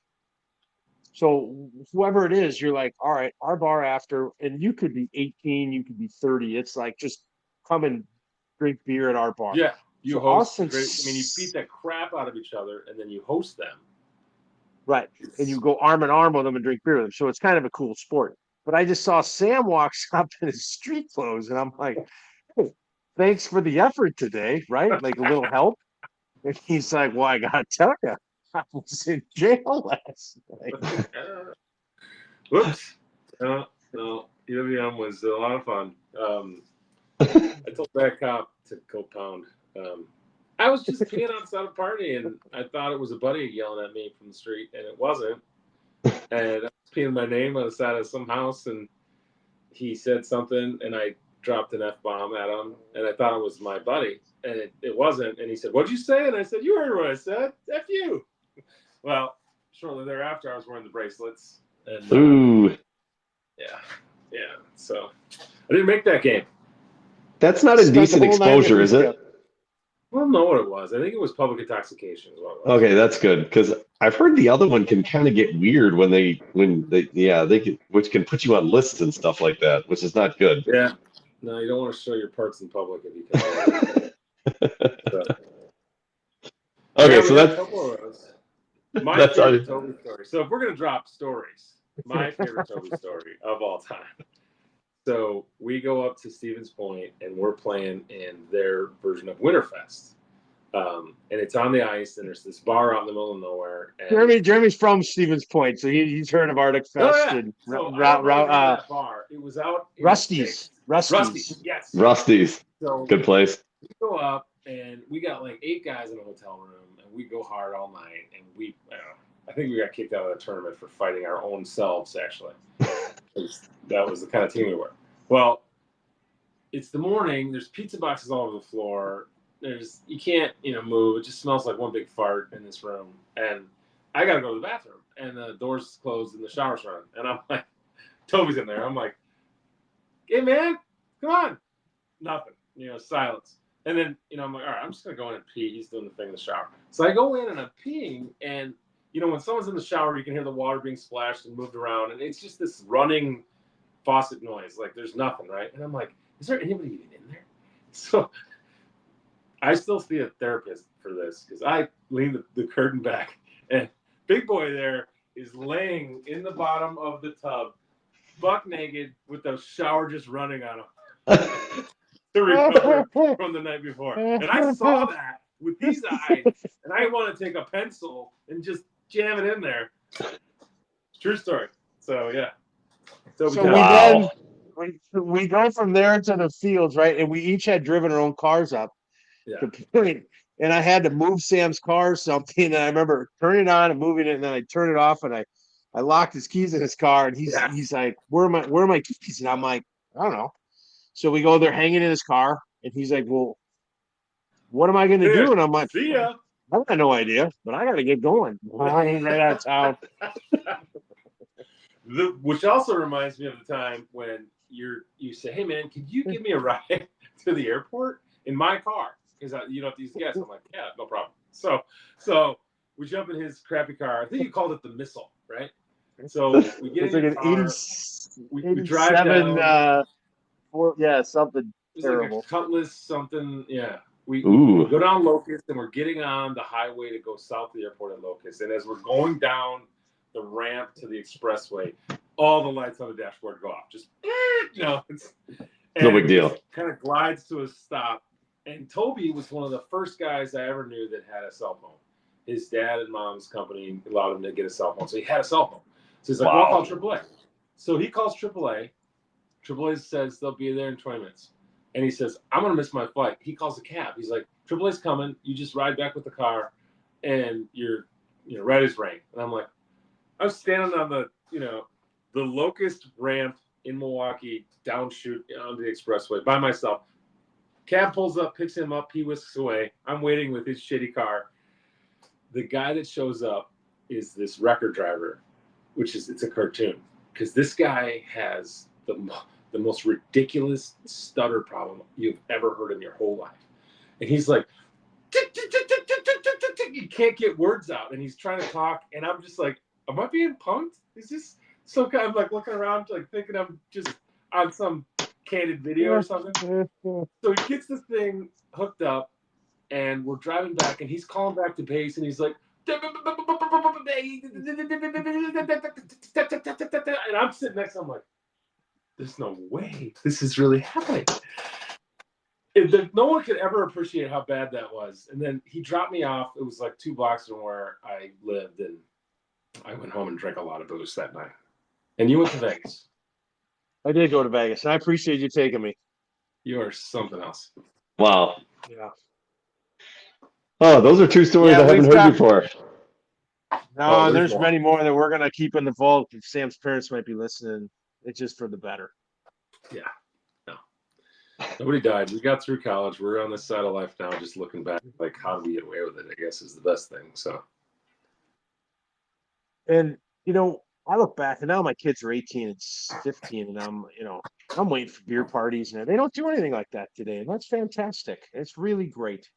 So whoever it is, you're like, all right, our bar after, and you could be 18, you could be 30. It's like, just come and drink beer at our bar. Yeah, you So host. You beat the crap out of each other, and then you host them. Right, and you go arm in arm with them and drink beer with them. So it's kind of a cool sport. But I just saw Sam walks up in his street clothes, and I'm like, hey, thanks for the effort today, right? Like a little help. And he's like, well, I gotta tell you, I was in jail last night. Whoops. No, UWM was a lot of fun. I told that cop to go pound. I was just peeing outside a party, and I thought it was a buddy yelling at me from the street, and it wasn't. And I was peeing my name on the side of some house, and he said something, and I dropped an F-bomb at him, and I thought it was my buddy, and it wasn't. And he said, what'd you say? And I said, you heard what I said. F you. Well, shortly thereafter, I was wearing the bracelets. And, Ooh. Yeah. So I didn't make that game. That's not a decent exposure, is it? I don't know what it was. I think it was public intoxication. Is what it was. Okay, that's good, because I've heard the other one can kind of get weird when they can, which can put you on lists and stuff like that, which is not good. Yeah. No, you don't want to show your parts in public if you can. Okay, so that's a couple of those. My favorite Toby story. So if we're gonna drop stories, my favorite Toby story of all time. So we go up to Stevens Point, and we're playing in their version of Winterfest. And it's on the ice, and there's this bar out in the middle of nowhere. And Jeremy's from Stevens Point, so he's heard of Arctic Fest. And that bar. It was out in Rusty's. Yes. Rusty's. So good place. We go up, and we got like 8 guys in a hotel room, and we go hard all night. And I think we got kicked out of the tournament for fighting our own selves, actually. That was the kind of team we were. Well, it's the morning. There's pizza boxes all over the floor. You can't move. It just smells like one big fart in this room. And I got to go to the bathroom. And the door's closed and the shower's running. And I'm like, Toby's in there. I'm like, hey, man, come on. Nothing. Silence. And then, I'm like, all right, I'm just going to go in and pee. He's doing the thing in the shower. So I go in and I'm peeing. And, when someone's in the shower, you can hear the water being splashed and moved around. And it's just this running faucet noise. Like there's nothing, right? And I'm like, is there anybody even in there? So I still see a therapist for this because I lean the curtain back. And big boy there is laying in the bottom of the tub, buck naked, with the shower just running on him to recover from the night before. And I saw that with these eyes, and I want to take a pencil and just jam it in there. True story. So yeah. So we go from there to the fields, right? And we each had driven our own cars up. Yeah. To point. And I had to move Sam's car or something. And I remember turning it on and moving it, and then I turn it off, and I locked his keys in his car, and he's like, where are my keys? And I'm like, I don't know. So we go there hanging in his car, and he's like, well, what am I gonna do? And I'm like, see ya. I got no idea, but I gotta get going. I ain't right out of town. Which also reminds me of the time when you say, hey man, could you give me a ride to the airport in my car? Because you don't have to use gas. I'm like, yeah, no problem. So we jump in his crappy car. I think you called it the Missile, right? So we get in the car. We drive down. Something it was terrible. like a Cutlass, something. Yeah. We Ooh. go down Locust, and we're getting on the highway to go south to the airport at Locust. And as we're going down the ramp to the expressway, all the lights on the dashboard go off. Just, it's no big deal. Kind of glides to a stop. And Toby was one of the first guys I ever knew that had a cell phone. His dad and mom's company allowed him to get a cell phone. So he had a cell phone. So he's like, well, I'll call AAA. So he calls AAA. AAA says they'll be there in 20 minutes. And he says, I'm going to miss my flight. He calls a cab. He's like, AAA's coming. You just ride back with the car, and you're right as rain. And I'm like, I'm standing on the Locust ramp in Milwaukee, downshoot onto the expressway by myself. Cab pulls up, picks him up, he whisks away. I'm waiting with his shitty car. The guy that shows up is this record driver, it's a cartoon, because this guy has the most ridiculous stutter problem you've ever heard in your whole life. And he's like, he can't get words out, and he's trying to talk, and I'm just like, am I being punked? Is this so kind of like looking around, like thinking I'm just on some candid video or something? So he gets this thing hooked up, and we're driving back, and he's calling back to base, and he's like, and I'm sitting next to him like, there's no way this is really happening. No one could ever appreciate how bad that was. And then he dropped me off. It was like 2 blocks from where I lived, and I went home and drank a lot of booze that night. And you went to Vegas. I did go to Vegas, and I appreciate you taking me. You are something else. Wow. Yeah. Oh, those are 2 stories I haven't heard before. No, there's many more that we're gonna keep in the vault. If Sam's parents might be listening, it's just for the better. Yeah. No. Nobody died. We got through college. We're on this side of life now, just looking back, like, how do we get away with it, I guess, is the best thing. So. And, I look back, and now my kids are 18 and 15, and I'm waiting for beer parties, and they don't do anything like that today, and that's fantastic. It's really great.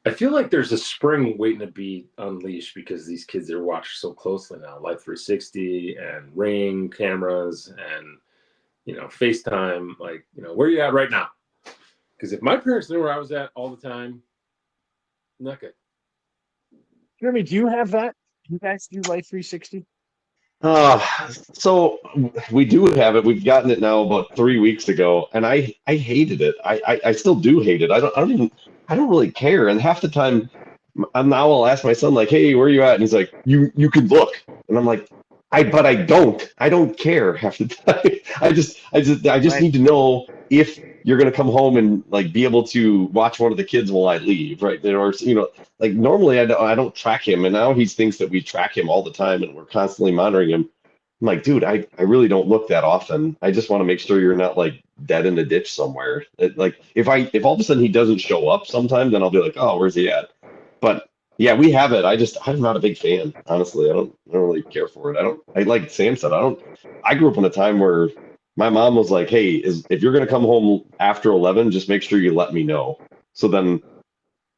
I feel like there's a spring waiting to be unleashed because these kids are watched so closely now. Life 360 and Ring cameras and, FaceTime. Like, where are you at right now? Because if my parents knew where I was at all the time, not good. Jeremy, do you have that? Do you guys do Life 360? So we do have it. We've gotten it now about 3 weeks ago, and I hated it. I still do hate it. I don't really care. And half the time, I'll ask my son, like, "Hey, where are you at?" And he's like, "You could look." And I'm like, but I don't. I don't care half the time. I just need to know if you're gonna come home and like be able to watch one of the kids while I leave, right? Or like normally I don't track him, and now he thinks that we track him all the time and we're constantly monitoring him. I'm like, dude, I really don't look that often. I just want to make sure you're not like dead in a ditch somewhere. Like if all of a sudden he doesn't show up sometime, then I'll be like, oh, where's he at? But yeah, we have it. I'm not a big fan, honestly. I don't really care for it. I like Sam said, I grew up in a time where my mom was like, "Hey, if you're gonna come home after 11, just make sure you let me know, so then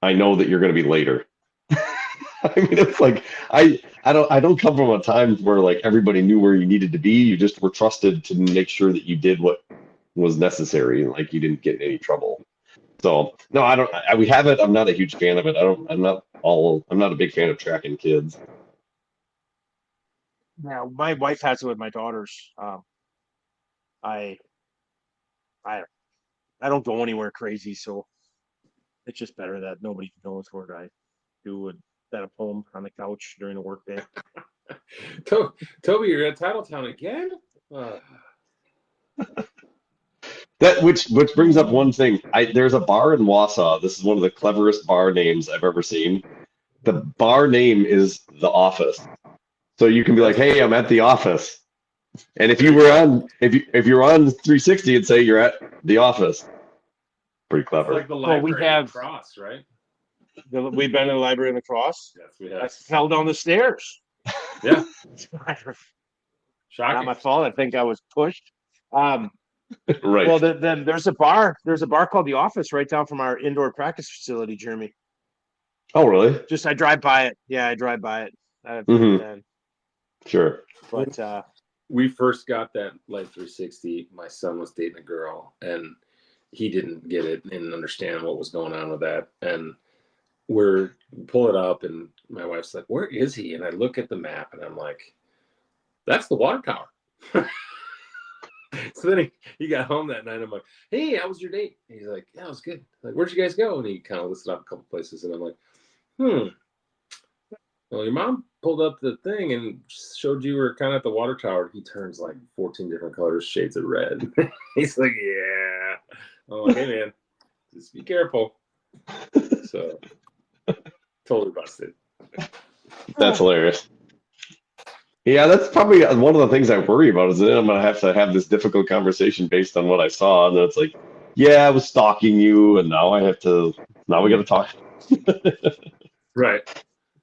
I know that you're gonna be later." I mean, it's like I don't come from a time where like everybody knew where you needed to be. You just were trusted to make sure that you did what was necessary and like you didn't get in any trouble. So no, I don't. We have it. I'm not a huge fan of it. I don't. I'm not a big fan of tracking kids. Now, my wife has it with my daughters. I I I don't go anywhere crazy, so it's just better that nobody knows what I do and that I'm home on the couch during the workday. Toby, you're at Titletown again? Uh, That which brings up one thing. There's a bar in Wausau. This is one of the cleverest bar names I've ever seen. The bar name is The Office. So you can be like, "Hey, I'm at the office." And if you're on 360 and say you're at the office, pretty it's clever. like the Well, we library have across, right? we've been in the library in the cross. Yes, we I have. fell down the stairs. Yeah, Not shocking. my fault. I think I was pushed. Um, Right. well, then there's a bar. There's a bar called the Office right down from our indoor practice facility, Jeremy. Oh, really? Just I drive by it. Yeah, I drive by it. Mm-hmm. And, Sure. but We first got that Life 360. My son was dating a girl, and he didn't get it and understand what was going on with that. And we pull it up, and my wife's like, "Where is he?" And I look at the map, and I'm like, "That's the water tower." So then he got home that night. I'm like, "Hey, how was your date?" And he's like, "Yeah, it was good." Like, "Where'd you guys go?" And he kind of listed off a couple places, and I'm like, "Well, your mom pulled up the thing and showed you were kind of at the water tower." He turns like 14 different colors, shades of red. He's like, "Yeah." I'm like, "Hey, man, just be careful." So totally busted. That's hilarious. Yeah, that's probably one of the things I worry about is that I'm gonna have to have this difficult conversation based on what I saw, and then it's like, yeah, I was stalking you, and now we got to talk. Right.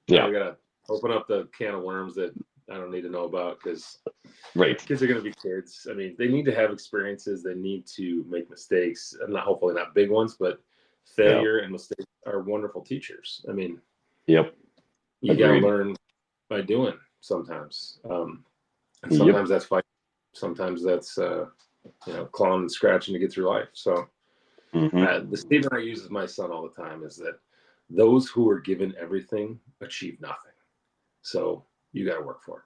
Now Yeah, we gotta open up the can of worms that I don't need to know about because right. kids are gonna be kids. I mean, they need to have experiences. They need to make mistakes, and hopefully not big ones, but failure and mistakes are wonderful teachers. I mean, Yep. you gotta Agreed. learn by doing sometimes. And Yep. sometimes that's fighting. Sometimes that's clawing and scratching to get through life. So Mm-hmm. the statement I use with my son all the time is that those who are given everything achieve nothing. So you got to work for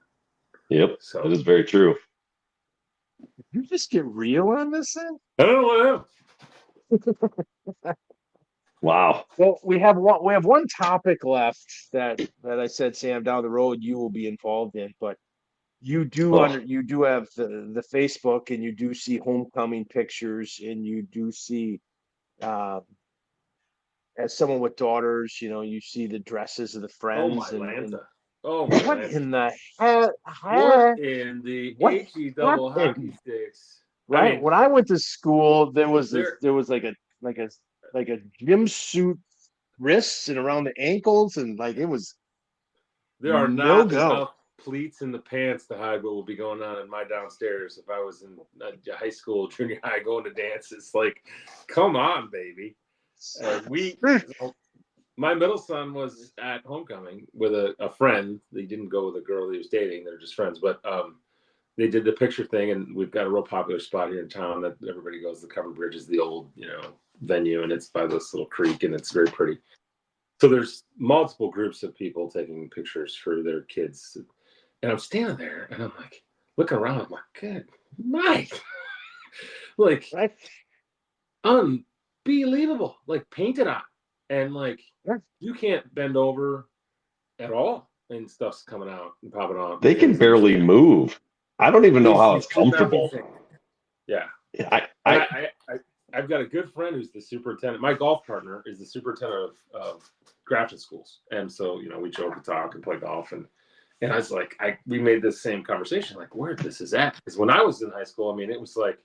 it. Yep. So That is very true. you just get real on this thing. I don't know Wow. Well, we have one topic left that I said, Sam, down the road you will be involved in, but Oh, you do have the Facebook and you do see homecoming pictures and you do see uh, as someone with daughters, you see the dresses of the Oh my friends and Lanta. Oh my what Lanta. in the heck, What in the what HE double hockey happened? sticks? I Right mean, when I went to school, there there was like a like a gym suit wrists and around the ankles and like it was there are no not go. enough pleats in the pants to hide what will be going on in my downstairs if I was in high school, junior high, going to dances. Like, come on, baby. My middle son was at homecoming with a friend. They didn't go with a girl he was dating. They're just friends. But they did the picture thing, and we've got a real popular spot here in town that everybody goes. The Covered Bridge is the old, venue, and it's by this little creek, and it's very pretty. So there's multiple groups of people taking pictures for their kids. And I'm standing there, and I'm like, looking around. I'm like, good night. Like, Right? unbelievable. Like, painted on. And, like, Yeah. you can't bend over at all, and stuff's coming out and popping out. they can Things that you barely shouldn't. move. I don't even know how You it's should not be comfortable. thinking. Yeah. I, And I, I've got a good friend who's the superintendent. My golf partner is the superintendent of Grafton schools. And so, we joke and talk and play golf. And I was like, we made this same conversation, like where this is at. Because when I was in high school, I mean, it was like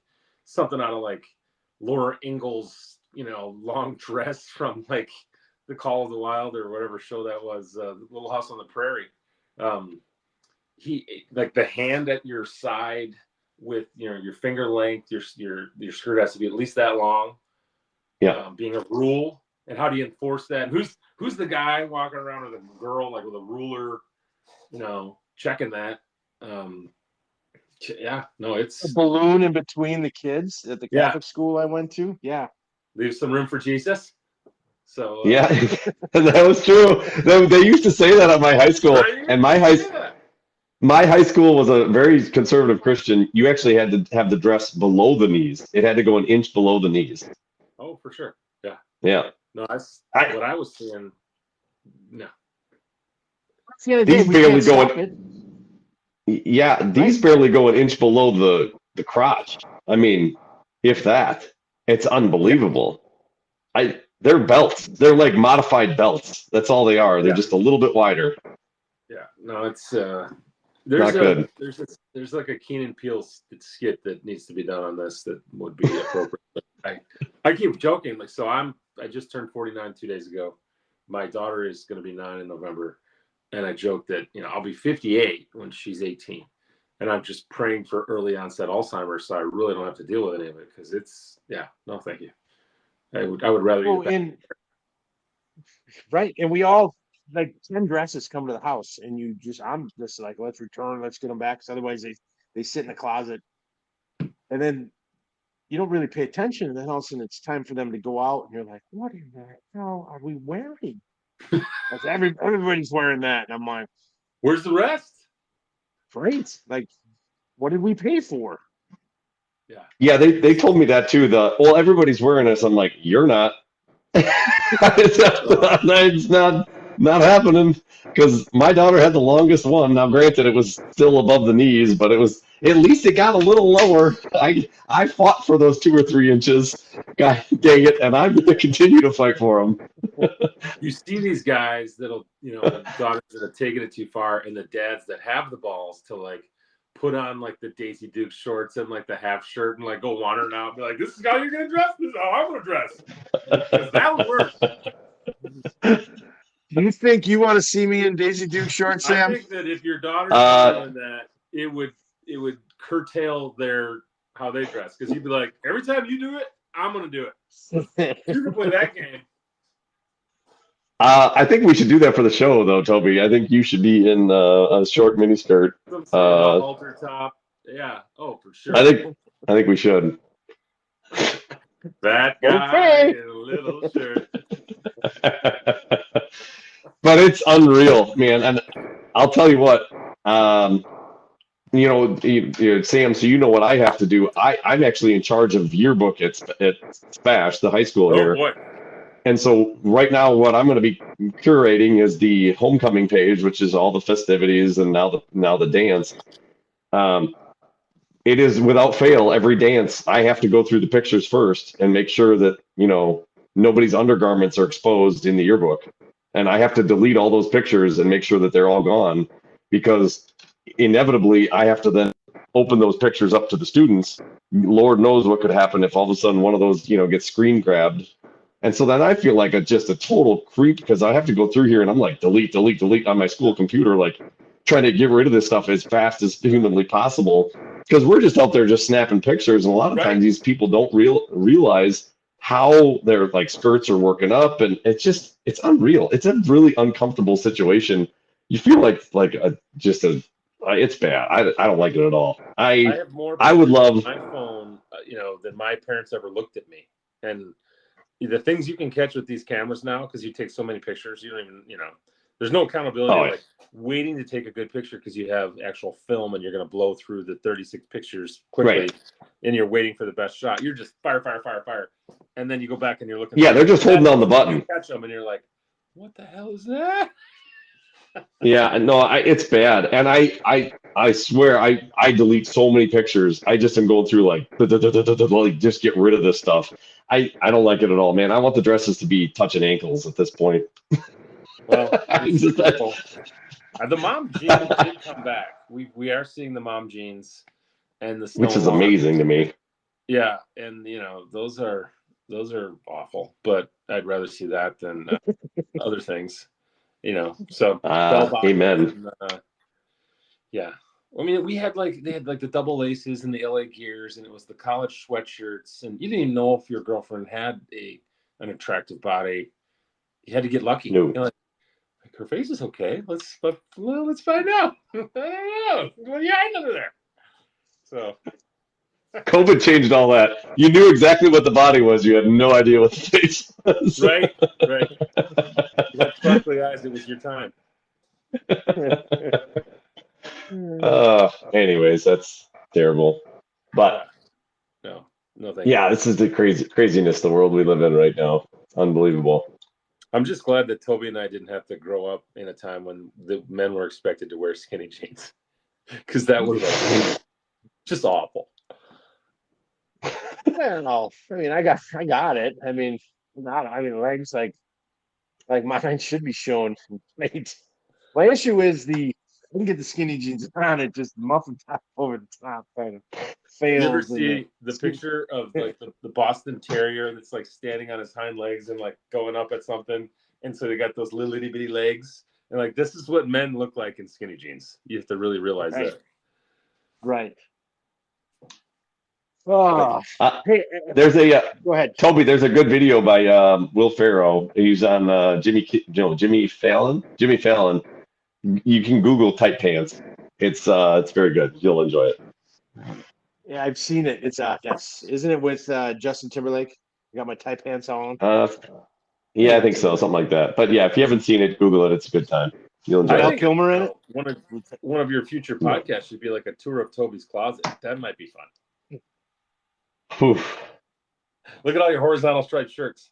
something out of like Laura Ingalls, long dress from like The Call of the Wild or whatever show that was, Little House on the Prairie. He like the hand at your side with your finger length. Your skirt has to be at least that long. Yeah. Being a rule, and how do you enforce that? And who's the guy walking around with a girl like with a ruler, checking that? Yeah, no, it's A balloon in between the kids at the Yeah. Catholic school I went to. Yeah. leave some room for Jesus. So Yeah, that was true. They used to say that at my high school, right? and Yeah. my high school was a very conservative Christian. You actually had to have the dress below the knees. It had to go an inch below the knees. Oh, for sure. Yeah. Yeah. No, that's I- what I was seeing. No. At the end of the day, These we barely can't go stop an, it. yeah, these barely go an inch below the crotch. I mean, if that, it's unbelievable. They're belts. They're like modified belts. That's all they are. They're Yeah. just a little bit wider. Yeah. No, it's Not good. there's like a Keenan Peele skit that needs to be done on this that would be appropriate. But I keep joking, like, so I just turned 49 2 days ago. My daughter is going to be 9 in November, and I joked that I'll be 58 when she's 18, and I'm just praying for early onset Alzheimer's, so I really don't have to deal with any of it, because it's no, thank you. I would rather Oh, get back. and right, and we all like 10 dresses come to the house, and I'm just like, let's return, let's get them back, because otherwise they sit in the closet, and then you don't really pay attention, and then all of a sudden it's time for them to go out, and you're like, what in the hell are we wearing? Like everybody's wearing that, and I'm like, Where's the rest? great, like, what did we pay for? Yeah, they told me that too. Well, everybody's wearing this. I'm like, you're not. It's not happening, because my daughter had the longest one. Now, granted, it was still above the knees, but at least it got a little lower. I fought for those 2 or 3 inches. God dang it, and I'm going to continue to fight for them. You see these guys that'll, daughters that have taken it too far, and the dads that have the balls to like put on like the Daisy Duke shorts and like the half shirt and like go wandering out and be like, this is how you're gonna dress. This is how I'm gonna dress. Because that would work. Do you think you want to see me in Daisy Duke shorts, Sam? I think that if your daughter's doing that, it would curtail how they dress, because you'd be like, every time you do it, I'm gonna do it. You can play that game. I think we should do that for the show, though, Toby. I think you should be in a short miniskirt. Some sort of halter top. Yeah. Oh, for sure. I think we should. That guy in a little shirt. But it's unreal, man. And I'll tell you what, Sam, so you know what I have to do. I'm actually in charge of yearbook at SPASH, the high school here. Oh, boy. And so right now, what I'm going to be curating is the homecoming page, which is all the festivities and now the dance. It is without fail, every dance I have to go through the pictures first and make sure that nobody's undergarments are exposed in the yearbook, and I have to delete all those pictures and make sure that they're all gone, because inevitably I have to then open those pictures up to the students. Lord knows what could happen if all of a sudden one of those gets screen grabbed. And so then I feel like just a total creep, because I have to go through here and I'm like, delete on my school computer, like trying to get rid of this stuff as fast as humanly possible, because we're just out there just snapping pictures. And a lot of times these people don't realize how their like skirts are working up. And it's unreal. It's a really uncomfortable situation. You feel like it's bad. I don't like it at all. I have more I would love my phone, than my parents ever looked at me. And the things you can catch with these cameras now, because you take so many pictures, you don't even, there's no accountability. Like waiting to take a good picture because you have actual film and you're going to blow through the 36 pictures quickly, and you're waiting for the best shot. You're just fire, and then you go back and you're looking. Yeah, they're just holding on the button. You catch them and you're like, what the hell is that? Yeah, no, it's bad, and I swear I delete so many pictures. I just am going through like just get rid of this stuff. I don't like it at all, man. I want the dresses to be touching ankles at this point. Well, the mom jeans did come back. We are seeing the mom jeans, and which is amazing to me. Yeah, and those are awful, but I'd rather see that than other things. So amen. and, yeah, I mean, they had like the double laces and the LA gears, and it was the college sweatshirts, and you didn't even know if your girlfriend had an attractive body. You had to get lucky. No. You know, like her face is okay. Let's find out. I don't know. What are you hiding under there? So COVID changed all that. You knew exactly what the body was. You had no idea what the face was. right. You had sparkly eyes. It was your time. Anyways, that's terrible. But no, thank yeah, you. this is the craziness the world we live in right now. It's unbelievable. I'm just glad that Toby and I didn't have to grow up in a time when the men were expected to wear skinny jeans, because that would have been just awful. Well, I mean, I got it. I mean, legs like mine should be shown. My issue is I can get the skinny jeans on it, just muffin top over the top kind of fails. You ever see the picture of like the Boston Terrier that's like standing on his hind legs and like going up at something, and so they got those little itty bitty legs, and like this is what men look like in skinny jeans. You have to really realize that. Right. Oh, hey, there's go ahead, Toby. There's a good video by Will Ferrell. He's on Jimmy Fallon. Jimmy Fallon. You can Google tight pants. It's very good. You'll enjoy it. Yeah, I've seen it. It's isn't it with Justin Timberlake? I got my tight pants on. Yeah, I think so, something like that. But yeah, if you haven't seen it, Google it. It's a good time. You'll enjoy Val it. Kilmer in it. One of your future podcasts should be like a tour of Toby's closet. That might be fun. Oof. Look at all your horizontal striped shirts.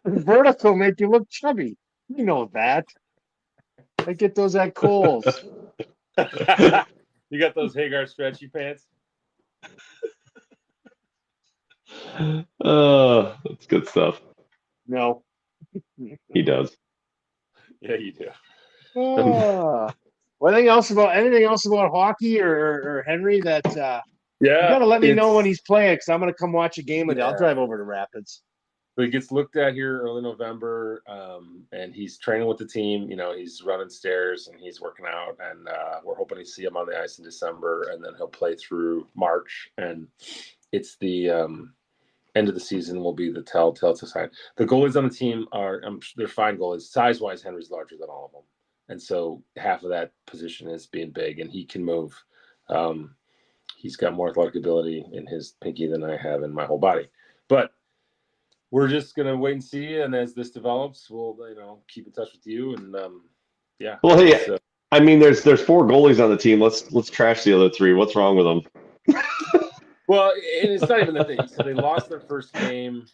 Vertical make you look chubby. You know that. I get those at Kohl's. You got those Hagar stretchy pants? That's good stuff. No. He does. Yeah, you do. Anything else about hockey or Henry that you Yeah. gotta let me know when he's playing, because I'm gonna come watch a game and Yeah. I'll drive over to Rapids. So he gets looked at here early November, and he's training with the team. You know, he's running stairs and he's working out, and we're hoping to see him on the ice in December, and then he'll play through March. And it's the end of the season will be the telltale sign. The goalies on the team they're fine goalies. Size-wise, Henry's larger than all of them, and so half of that position is being big, and he can move. He's got more athletic ability in his pinky than I have in my whole body, but we're just gonna wait and see, and as this develops, we'll keep in touch with you, and yeah. Well, hey, I mean, there's 4 goalies on the team. Let's trash the other 3. What's wrong with them? Well, and it's not even the thing. So they lost their first game.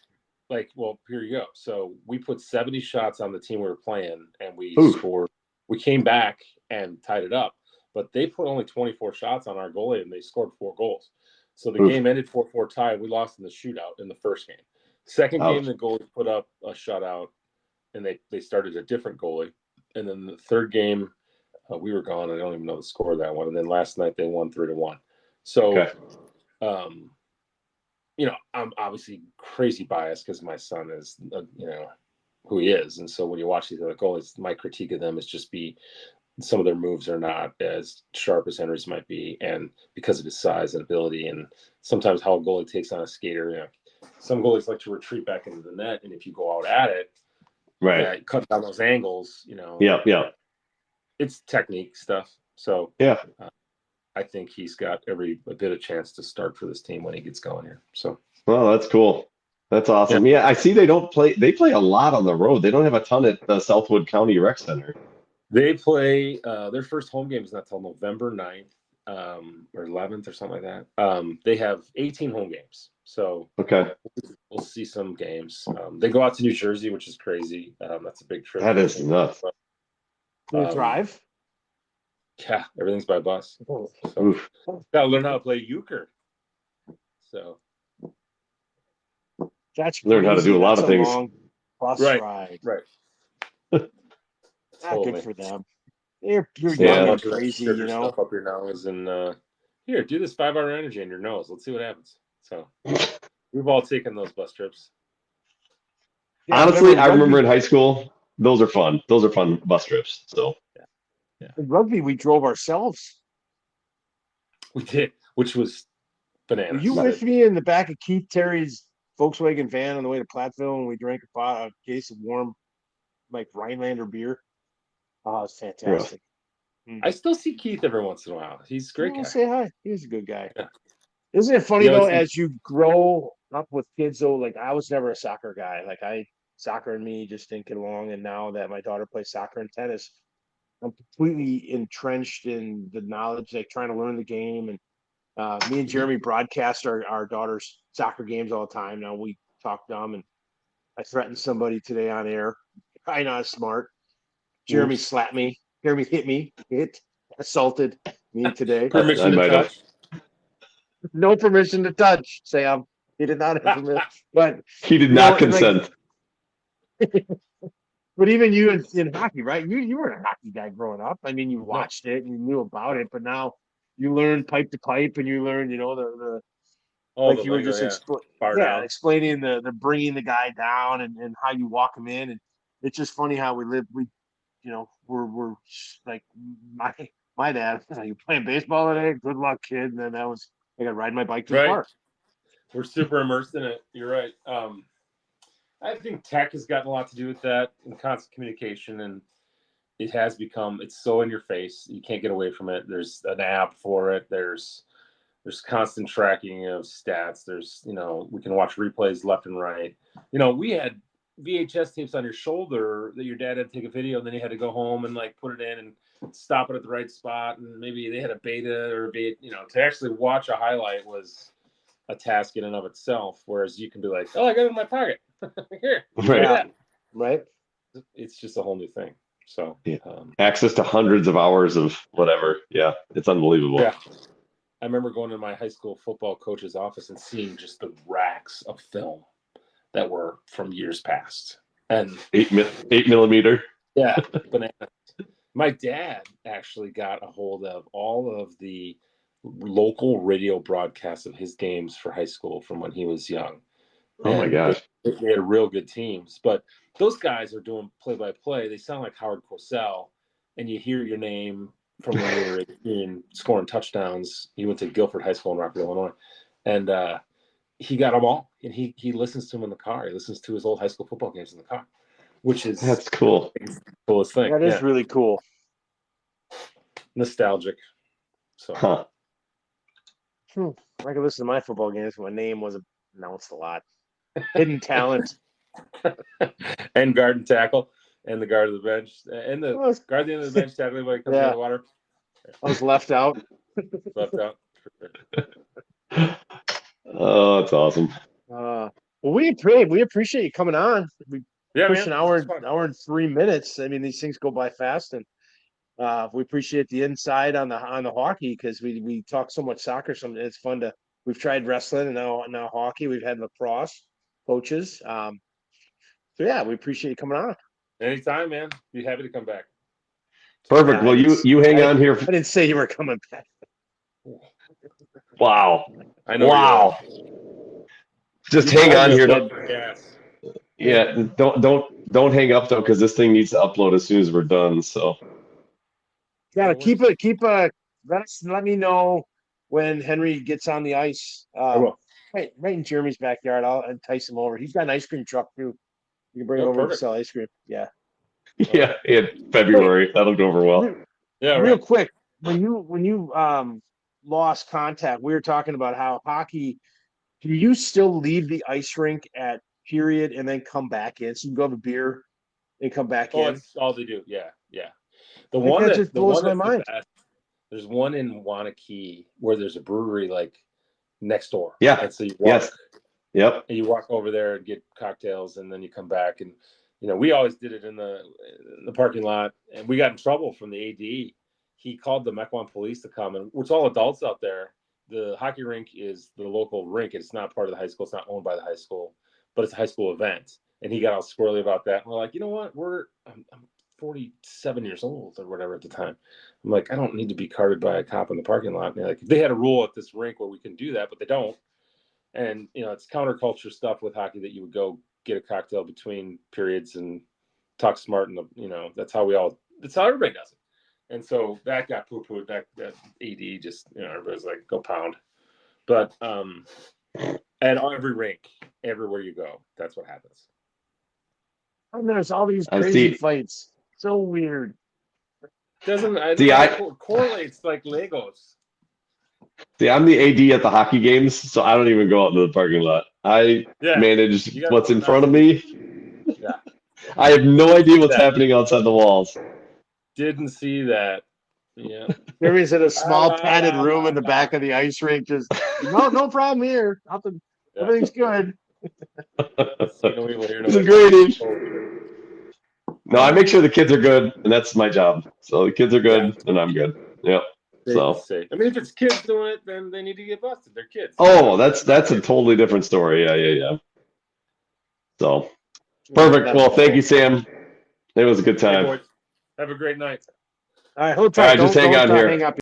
Here you go. So we put 70 shots on the team we were playing, and we scored. We came back and tied it up, but they put only 24 shots on our goalie, and they scored 4 goals. So the game ended 4-4 tie. We lost in the shootout in the first game. Second game, the goalie put up a shutout, and they started a different goalie. And then the third game, we were gone. I don't even know the score of that one. And then last night they won 3-1. So, I'm obviously crazy biased because my son is, who he is. And so when you watch these other goalies, my critique of them is just some of their moves are not as sharp as Henry's might be, and because of his size and ability, and sometimes how a goalie takes on a skater. Some goalies like to retreat back into the net, and if you go out at it, right, cut down those angles. Yeah. It's technique stuff. So I think he's got a bit of chance to start for this team when he gets going here. So, well, that's cool. That's awesome. Yeah, I see they play a lot on the road. They don't have a ton at the Southwood County Rec Center. They play their first home game is not till November 9th or 11th or something like that. They have 18 home games. So we'll see some games. They go out to New Jersey, which is crazy. That's a big trip. That is nuts. Do you drive? Yeah, everything's by bus. So gotta learn how to play euchre. So that's learn how to do a lot of things. Long bus ride. Right. Totally. Good for them. You're young and crazy, stuff up your nose, and here, do this 5-hour energy in your nose. Let's see what happens. So we've all taken those bus trips. Honestly, I remember in high school, those are fun. Those are fun bus trips. So In rugby, we drove ourselves. We did, which was Were bananas. you with me in the back of Keith Terry's Volkswagen van on the way to Platteville when we drank a case of warm, like Rhinelander beer? Oh, it's fantastic. I still see Keith every once in a while. He's a great guy. Say hi. He's a good guy. Yeah. Isn't it funny You know, though, it's- as you grow up with kids though, like I was never a soccer guy. Soccer and me just didn't get along. And now that my daughter plays soccer and tennis, I'm completely entrenched in the knowledge, like trying to learn the game. And me and Jeremy broadcast our daughter's soccer games all the time. Now we talk dumb, and I threatened somebody today on air. Probably not smart. Jeremy slapped me. Jeremy assaulted me today. Permission to touch. No permission to touch, Sam. He did not have permission. But He did not consent. But even you in hockey, right? You were a hockey guy growing up. I mean, you watched it and you knew about it, but now you learn pipe to pipe, and you learn, the like the you were lingo, just down. explaining the bringing the guy down and how you walk him in, and it's just funny how we live. We're like my dad. You playing baseball today? Good luck, kid. And then I got to ride my bike to the park. We're super immersed in it. You're right. I think tech has gotten a lot to do with that, and constant communication, and it has become, it's so in your face. You can't get away from it. There's an app for it. There's constant tracking of stats. There's, we can watch replays left and right. We had VHS tapes on your shoulder that your dad had to take a video, and then you had to go home and like put it in and stop it at the right spot. And maybe they had a beta or to actually watch a highlight was a task in and of itself. Whereas you can be like, oh, I got it in my pocket. Here. Right. It's just a whole new thing. So access to hundreds of hours of whatever. Yeah. It's unbelievable. Yeah. I remember going to my high school football coach's office and seeing just the racks of film that were from years past. And 8mm. Yeah, bananas. My dad actually got a hold of all of the local radio broadcasts of his games for high school from when he was young. Oh my gosh. They had real good teams, but those guys are doing play-by-play. They sound like Howard Cosell, and you hear your name from when you were 18, scoring touchdowns. He went to Guilford High School in Rockford, Illinois, and he got them all. And he listens to them in the car. He listens to his old high school football games in the car, which is that's cool. The coolest thing. That is really cool. Nostalgic. So. I could listen to my football games. My name wasn't announced a lot. Hidden talent. And guard and tackle. And the guard of the bench. And the guard at the end of the bench tackling when it comes out of the water. I was left out. Left out. Oh, that's awesome. Well, we appreciate you coming on. We pushed an hour and 3 minutes. I mean, these things go by fast, and we appreciate the insight on the hockey, because we talk so much soccer. It's fun to. We've tried wrestling and now hockey. We've had lacrosse coaches. So yeah, we appreciate you coming on. Anytime, man. Be happy to come back. Perfect. Well, you hang on here. I didn't say you were coming back. Wow. I know. Wow. Just hang on here. Yeah. Don't hang up though, because this thing needs to upload as soon as we're done. So. Yeah, let me know when Henry gets on the ice. Right in Jeremy's backyard. I'll entice him over. He's got an ice cream truck too. You can bring it over to sell ice cream. Yeah. Yeah, in February. That'll go over well. Yeah. Real quick, when you lost contact, we were talking about how hockey. Do you still leave the ice rink at period and then come back in? So you can go have a beer and come back in. That's all they do. Yeah. The one that just blows my mind. There's one in Wanakee where there's a brewery like next door. Yeah. And so you walk. Yep. And you walk over there and get cocktails, and then you come back. And we always did it in the parking lot, and we got in trouble from the AD. He called the Mequon police to come, and it's all adults out there. The hockey rink is the local rink. It's not part of the high school. It's not owned by the high school, but it's a high school event. And he got all squirrely about that. And we're like, you know what? I'm 47 years old or whatever at the time. I'm like, I don't need to be carted by a cop in the parking lot. And like, they had a rule at this rink where we can do that, but they don't. And it's counterculture stuff with hockey that you would go get a cocktail between periods and talk smart, and that's how everybody does it. And so that got poo-pooed. That AD just, everybody's like, go pound. But at every rink, everywhere you go, that's what happens. And there's all these I crazy see. fights. So weird. Correlates like Legos. See, I'm the AD at the hockey games, so I don't even go out into the parking lot. I manage You gotta what's know in not front of to. me. Yeah. I have no idea what's That. happening outside the walls. Didn't see that. Yeah. Everybody's in a small padded room in the back of the ice rink. Just no problem here. Nothing. Everything's good. It's a great. No, I make sure the kids are good, and that's my job. So the kids are good, and I'm good. Yep. So. I mean, if it's kids doing it, then they need to get busted. They're kids. Oh, that's a totally different story. Yeah. So perfect. Well, thank you, Sam. It was a good time. Hey, boys. Have a great night. All right, hold All tight. right, just hang on here. Hang up.